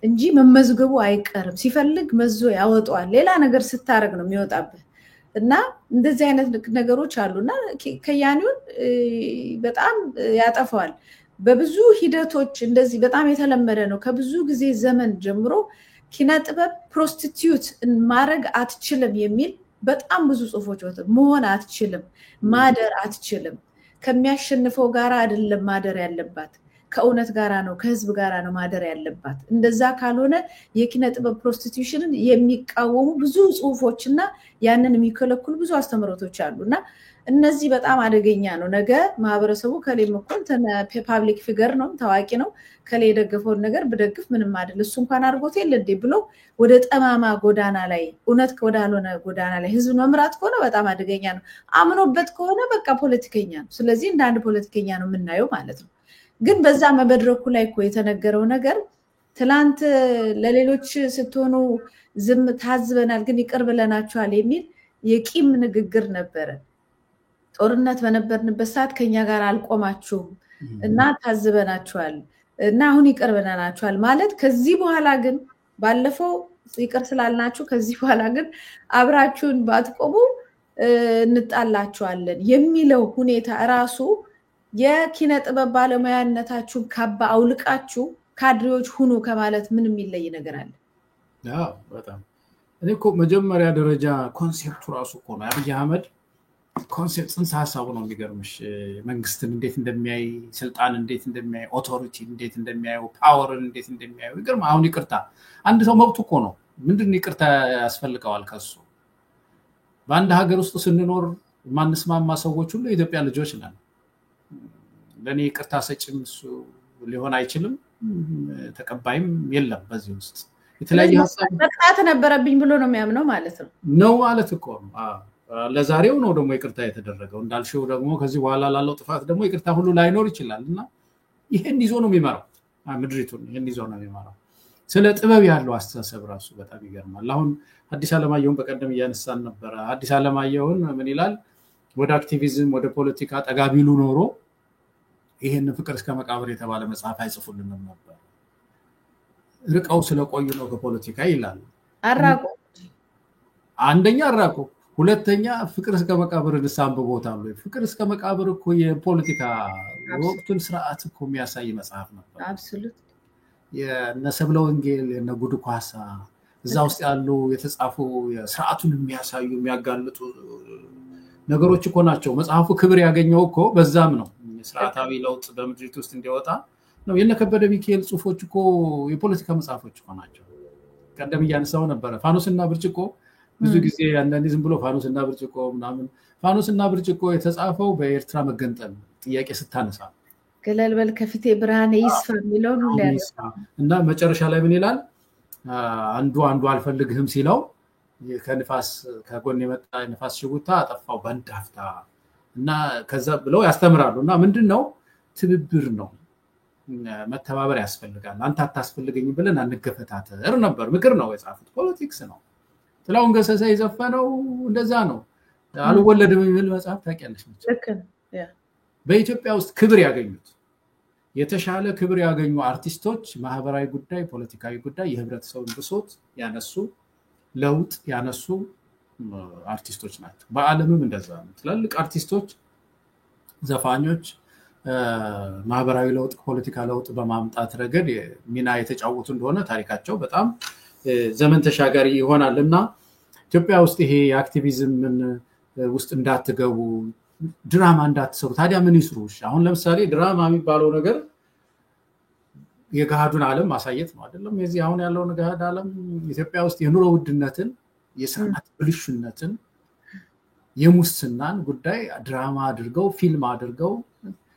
እንጂ መመዝገቡ አይቀርም። ሲፈልግ መዞ ያወጣዋል። ሌላ ነገር ስታረግ ነው የሚወጣብህ። እና እንደዚህ አይነት ነገሮች አሉና ከያኔውን በጣም ያጠፋዋል። በብዙ ሂደቶች እንደዚህ በጣም የተለመደ ነው። ከብዙ ጊዜ ዘመን ጀምሮ ኪነ ጥበብ ፕሮስቲቲዩት ማድረግ አትችልም የሚል በጣም ብዙ ጽሁፎች ወጥተው መሆን አትችልም፣ ማደር አትችልም፣ ከሚያሸንፈው ጋራ አይደለም ማደር ያለባት፣ ከእውነት ጋራ ነው፣ ከህዝብ ጋራ ነው ማደር ያለባት። እንደዛ ካልሆነ የኪነ ጥበብ ፕሮስቲቲዩሽንን የሚቃወሙ ብዙ ጽሁፎችና ያንን የሚከለክሉ ብዙ አስተምሮቶች አሉና እነዚህ በጣም አደገኛ ነው። ነገ ማህበረሰቡ ከሌ መኮን ፐብሊክ ፊገር ነው፣ ታዋቂ ነው፣ ከሌ የደገፈውን ነገር ብደግፍ ምንም አይደል እሱ እንኳን አድርጎት የለ እንዴ ብሎ ወደ ጠማማ ጎዳና ላይ እውነት ወዳልሆነ ጎዳና ላይ ህዝብ መምራት ከሆነ በጣም አደገኛ ነው። አምኖበት ከሆነ በቃ ፖለቲከኛ ነው። ስለዚህ እንደ አንድ ፖለቲከኛ ነው የምናየው ማለት ነው። ግን በዛ መድረኩ ላይ እኮ የተነገረው ነገር ትላንት ለሌሎች ስትሆኑ ዝም ታዝበናል ግን ይቅር ብለናችኋል የሚል የቂም ንግግር ነበረ። ጦርነት በነበርንበት ሰዓት ከኛ ጋር አልቆማችሁም እና ታዝበናችኋል እና አሁን ይቅር ብለናችኋል ማለት ከዚህ በኋላ ግን ባለፈው ይቅር ስላልናችሁ ከዚህ በኋላ ግን አብራችሁን ባትቆሙ እንጣላችኋለን የሚለው ሁኔታ ራሱ የኪነ ጥበብ ባለሙያነታችሁን ካባ አውልቃችሁ ካድሬዎች ሁኑ ከማለት ምን የሚለይ ነገር አለ? አዎ በጣም እኔ እኮ መጀመሪያ ደረጃ ኮንሴፕቱ ራሱ እኮ ነው አብይ አህመድ ኮንሴፕት ጽንሰ ሀሳቡ ነው የሚገርምሽ። መንግስትን እንዴት እንደሚያይ፣ ስልጣን እንዴት እንደሚያይ፣ ኦቶሪቲ እንዴት እንደሚያየው፣ ፓወርን እንዴት እንደሚያየው ይገርም። አሁን ይቅርታ አንድ ሰው መብቱ እኮ ነው። ምንድን ይቅርታ ያስፈልገዋል ከሱ? በአንድ ሀገር ውስጥ ስንኖር ማንስማማ ሰዎች ሁሉ የኢትዮጵያ ልጆች ነን። ለኔ ይቅርታ ሰጭም እሱ ሊሆን አይችልም፣ ተቀባይም የለም። በዚህ ውስጥ የተለያየ ሀሳብ መቅጣት ነበረብኝ ብሎ ነው የሚያምነው ማለት ነው ማለት እኮ ነው። ለዛሬው ነው ደግሞ ይቅርታ የተደረገው። እንዳልሽው ደግሞ ከዚህ በኋላ ላለው ጥፋት ደግሞ ይቅርታ ሁሉ ላይኖር ይችላል እና ይሄን ይዞ ነው የሚመራው ምድሪቱን፣ ይሄን ይዞ ነው የሚመራው። ስለ ጥበብ ያለው አስተሳሰብ ራሱ በጣም ይገርማል። አሁን አዲስ አለማየሁን በቀደም እያነሳን ነበር። አዲስ አለማየሁን ምን ይላል? ወደ አክቲቪዝም ወደ ፖለቲካ ጠጋ ቢሉ ኖሮ ይሄን ፍቅር እስከ መቃብር የተባለ መጽሐፍ አይጽፉልንም ነበር። ርቀው ስለቆዩ ነው ከፖለቲካ ይላል። አራቁ፣ አንደኛ አራቁ፣ ሁለተኛ ፍቅር እስከ መቃብር አንብቦታል። ፍቅር እስከ መቃብር እኮ የፖለቲካ ወቅቱን ስርዓት እኮ የሚያሳይ መጽሐፍ ነበር። አብሶሉት የነሰብለ ወንጌል የነጉድ ኳሳ እዛ ውስጥ ያሉ የተጻፉ ስርዓቱን የሚያሳዩ የሚያጋልጡ ነገሮች እኮ ናቸው። መጽሐፉ ክብር ያገኘው እኮ በዛም ነው። ስርዓታዊ ለውጥ በምድሪት ውስጥ እንዲወጣ ነው። የነከበደ ሚካኤል ጽሁፎች እኮ የፖለቲካ መጽሐፎች እኮ ናቸው። ቀደም እያነሳው ነበረ ፋኖስና ብርጭቆ። ብዙ ጊዜ አንዳንዴ ዝም ብሎ ፋኖስና ብርጭቆ ምናምን፣ ፋኖስና ብርጭቆ የተጻፈው በኤርትራ መገንጠል ጥያቄ ስታነሳ ገለልበል ከፊቴ ብርሃኔ ይስፋ የሚለውን ሁሉ እና መጨረሻ ላይ ምን ይላል? አንዱ አልፈልግህም ሲለው ከንፋስ ከጎን የመጣ ንፋስ ሽጉታ አጠፋው በእንዳፍታ እና ከዛ ብለው ያስተምራሉ። እና ምንድነው ትብብር ነው፣ መተባበር ያስፈልጋል። አንተ አታስፈልገኝ ብለን አንገፈታተር ነበር። ምክር ነው የጻፉት፣ ፖለቲክስ ነው። ጥላሁን ገሰሰ የዘፈነው እንደዛ ነው። አልወለድም የሚል መጽሐፍ ታውቂያለሽ? በኢትዮጵያ ውስጥ ክብር ያገኙት የተሻለ ክብር ያገኙ አርቲስቶች ማህበራዊ ጉዳይ፣ ፖለቲካዊ ጉዳይ፣ የህብረተሰቡን ብሶት ያነሱ ለውጥ ያነሱ አርቲስቶች ናቸው። በዓለምም እንደዛ ነው። ትላልቅ አርቲስቶች፣ ዘፋኞች ማህበራዊ ለውጥ፣ ፖለቲካ ለውጥ በማምጣት ረገድ ሚና የተጫወቱ እንደሆነ ታሪካቸው በጣም ዘመን ተሻጋሪ ይሆናል እና ኢትዮጵያ ውስጥ ይሄ የአክቲቪዝምን ውስጥ እንዳትገቡ፣ ድራማ እንዳትሰሩ። ታዲያ ምን ይስሩ? አሁን ለምሳሌ ድራማ የሚባለው ነገር የገሃዱን ዓለም ማሳየት ነው አይደለም? የዚህ አሁን ያለውን ገሃድ ዓለም ኢትዮጵያ ውስጥ የኑሮ ውድነትን፣ የስርዓት ብልሹነትን፣ የሙስናን ጉዳይ ድራማ አድርገው ፊልም አድርገው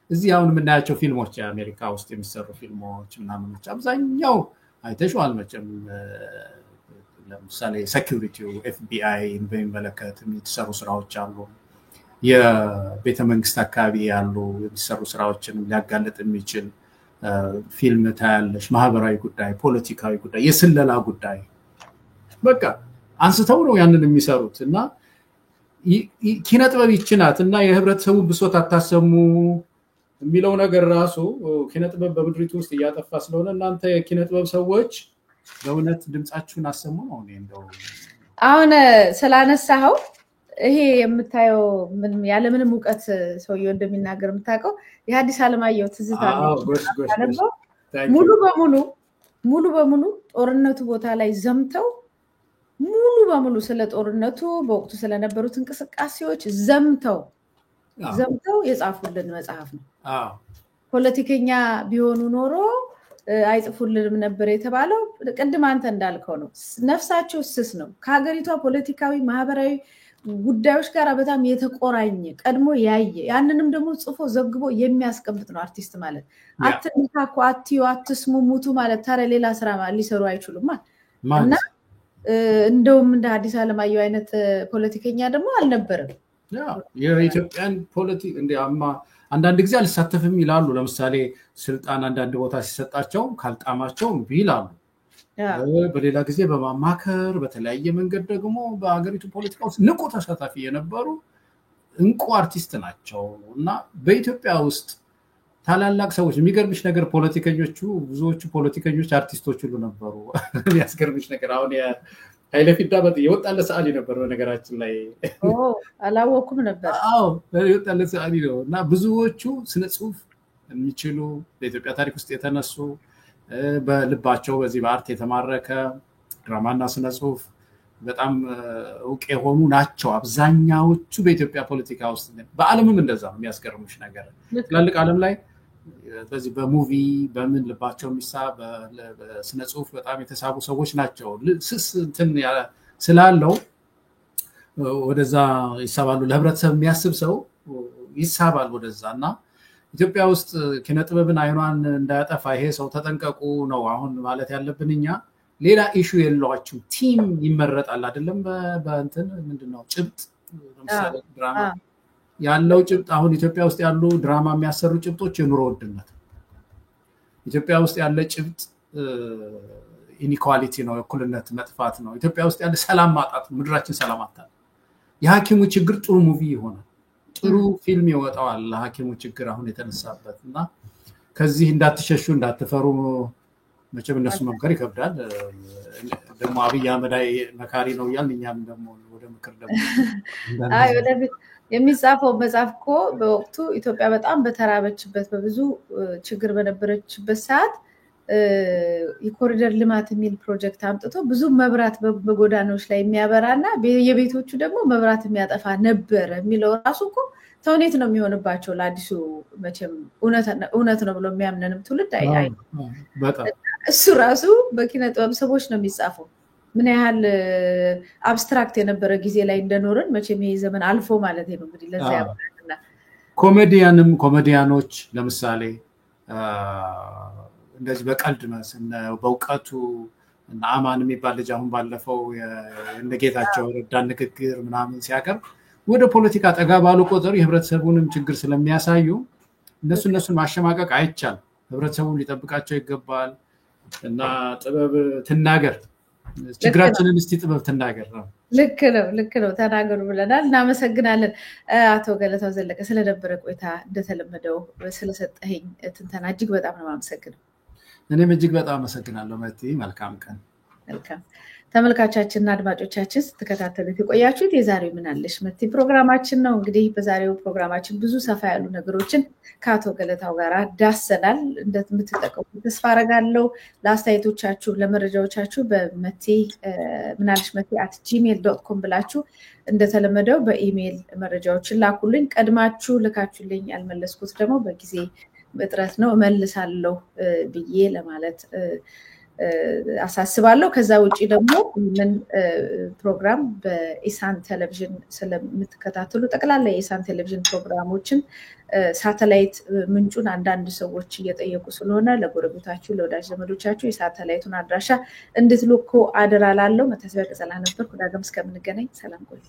እዚህ አሁን የምናያቸው ፊልሞች የአሜሪካ ውስጥ የሚሰሩ ፊልሞች ምናምኖች አብዛኛው አይተሽዋል መቼም ለምሳሌ ሴኩሪቲው FBI በሚመለከት የሚሰሩ ስራዎች አሉ የቤተ መንግስት አካባቢ ያሉ የሚሰሩ ስራዎችን ሊያጋለጥ የሚችል ፊልም ታያለሽ ማህበራዊ ጉዳይ ፖለቲካዊ ጉዳይ የስለላ ጉዳይ በቃ አንስተው ነው ያንን የሚሰሩት እና ኪነ ጥበብ ይችናት እና የህብረተሰቡ ብሶት አታሰሙ የሚለው ነገር ራሱ ኪነ ጥበብ በምድሪቱ ውስጥ ያጠፋ ስለሆነ እናንተ የኪነ ጥበብ ሰዎች በእውነት ድምጻችሁን አሰሙ ነው እንደው አሁን ስላነሳው ይሄ የምታየው ምን ያለ ምንም ዕውቀት ሰውየው እንደሚናገር የምታውቀው የሐዲስ ዓለማየሁ ትዝታ ነው ሙሉ በሙሉ ጦርነቱ ቦታ ላይ ዘምተው ሙሉ በሙሉ ስለ ጦርነቱ በወቅቱ ስለነበሩት እንቅስቃሴዎች ዘምተው የጻፉልን መጽሐፍ ነው ፖለቲከኛ ቢሆኑ ኖሮ አይጽፉልንም ነበር የተባለው ቅድም አንተ እንዳልከው ነው ነፍሳቸው ስስ ነው ከሀገሪቷ ፖለቲካዊ ማህበራዊ ጉዳዮች ጋር በጣም የተቆራኘ ቀድሞ ያየ ያንንም ደግሞ ጽፎ ዘግቦ የሚያስቀምጥ ነው አርቲስት ማለት አትንካኩ አትዩ አትስሙሙቱ ማለት ታዲያ ሌላ ስራ ሊሰሩ አይችሉም እና እንደውም እንደ ሐዲስ ዓለማየሁ አይነት ፖለቲከኛ ደግሞ አልነበረም የኢትዮጵያን ፖለቲክ እንዲያማ አንዳንድ ጊዜ አልሳተፍም ይላሉ ለምሳሌ ስልጣን አንዳንድ ቦታ ሲሰጣቸው ካልጣማቸው ይላሉ በሌላ ጊዜ በማማከር በተለያየ መንገድ ደግሞ በአገሪቱ ፖለቲካ ውስጥ ንቁ ተሳታፊ የነበሩ እንቁ አርቲስት ናቸው እና በኢትዮጵያ ውስጥ ታላላቅ ሰዎች የሚገርምሽ ነገር ፖለቲከኞቹ ብዙዎቹ ፖለቲከኞች አርቲስቶች ሁሉ ነበሩ ያስገርምሽ ነገር አሁን ኃይለ ፊዳ የወጣለ ሰዓሊ ነበር በነገራችን ላይ አላወኩም ነበር የወጣለ ሰዓሊ ነው እና ብዙዎቹ ስነ ጽሁፍ የሚችሉ በኢትዮጵያ ታሪክ ውስጥ የተነሱ በልባቸው በዚህ በአርት የተማረከ ድራማና ስነ ጽሁፍ በጣም ዕውቅ የሆኑ ናቸው አብዛኛዎቹ በኢትዮጵያ ፖለቲካ ውስጥ በዓለምም እንደዛ ነው የሚያስገርምሽ ነገር ትላልቅ ዓለም ላይ በዚህ በሙቪ በምን ልባቸው የሚሳብ በስነ ጽሁፍ በጣም የተሳቡ ሰዎች ናቸው ስስ እንትን ስላለው ወደዛ ይሳባሉ ለህብረተሰብ የሚያስብ ሰው ይሳባል ወደዛና ኢትዮጵያ ውስጥ ኪነ ጥበብን አይኗን እንዳያጠፋ ይሄ ሰው ተጠንቀቁ ነው አሁን ማለት ያለብንኛ ሌላ ኢሹ የለዋችሁ ቲም ይመረጣል አይደለም በእንትን ምንድነው ጭብጥ ለምሳሌ ድራማ ያለው ጭብጥ አሁን ኢትዮጵያ ውስጥ ያሉ ድራማ የሚያሰሩ ጭብጦች የኑሮ ውድነት ኢትዮጵያ ውስጥ ያለ ጭብጥ ኢኒኳሊቲ ነው እኩልነት መጥፋት ነው ኢትዮጵያ ውስጥ ያለ ሰላም ማጣት ምድራችን ሰላም አጣት የሐኪሙ ችግር ጥሩ ሙቪ ይሆናል ጥሩ ፊልም ይወጣዋል ለሐኪሙ ችግር አሁን የተነሳበትና ከዚህ እንዳትሸሹ እንዳትፈሩ መቼም እነሱ መምከር ይከብዳል ደግሞ አብይ አህመድ መካሪ ነው ይላል እኛም ደግሞ ወደ ምክር ደግሞ የሚጻፈው መጽሐፍ እኮ በወቅቱ ኢትዮጵያ በጣም በተራበችበት በብዙ ችግር በነበረችበት ሰዓት የኮሪደር ልማት የሚል ፕሮጀክት አምጥቶ ብዙ መብራት በጎዳናዎች ላይ የሚያበራና የቤቶቹ ደግሞ መብራት የሚያጠፋ ነበር የሚለው ራሱ እኮ ተውኔት ነው የሚሆንባቸው ለአዲሱ መቼም እውነት ነው ብሎ የሚያምነንም ትውልድ እሱ ራሱ በኪነ ጥበብ ሰዎች ነው የሚጻፈው ምን ያህል አብስትራክት የነበረ ጊዜ ላይ እንደኖርን መቼም ይሄ ዘመን አልፎ ማለት ነው እንግዲህ ለዛ ያባልና ኮሜዲያኖች ለምሳሌ እንደዚህ በቀልድ በእውቀቱ እና አማን የሚባል ልጅ አሁን ባለፈው የነጌታቸው ረዳ ንግግር ምናምን ሲያቀርብ ወደ ፖለቲካ ጠጋ ባሉ ቁጥር የህብረተሰቡንም ችግር ስለሚያሳዩ እነሱን ማሸማቀቅ አይቻልም ህብረተሰቡን ሊጠብቃቸው ይገባል እና ጥበብ ትናገር ችግራችንን እስቲ ጥበብ ትናገር ነው ልክ ነው ተናገሩ ብለናል እናመሰግናለን አቶ ገለታው ዘለቀ ስለነበረ ቆይታ እንደተለመደው ስለሰጠኸኝ ትንተና እጅግ በጣም ነው የማመሰግነው እኔም እጅግ በጣም አመሰግናለሁ መቲ መልካም ቀን መልካም ተመልካቾቻችንና አድማጮቻችን ስትከታተሉት የቆያችሁት የዛሬው ምን አለሽ መቲ ፕሮግራማችን ነው እንግዲህ በዛሬው ፕሮግራማችን ብዙ ሰፋ ያሉ ነገሮችን ከአቶ ገለታው ጋር ዳሰናል እንደምትጠቀሙ ተስፋ አደርጋለሁ ለአስተያየቶቻችሁ ለመረጃዎቻችሁ በመቲ ምን አለሽ meti@gmail.com ብላችሁ እንደተለመደው በኢሜል መረጃዎችን ላኩልኝ ቀድማችሁ ልካችሁልኝ ያልመለስኩት ደግሞ በጊዜ እጥረት ነው እመልሳለሁ ብዬ ለማለት አሳስባለሁ ከዛ ውጪ ደግሞ ምን ፕሮግራም በኢሳን ቴሌቪዥን ስለምትከታተሉ ጠቅላላ የኢሳን ቴሌቪዥን ፕሮግራሞችን ሳተላይት ምንጩን አንዳንድ ሰዎች እየጠየቁ ስለሆነ ለጎረቤታችሁ ለወዳጅ ዘመዶቻችሁ የሳተላይቱን አድራሻ እንድትልኩ አደራላለሁ መታሰቢያ ቀጸላ ነበርኩ ዳግም እስከምንገናኝ ሰላም ቆዩ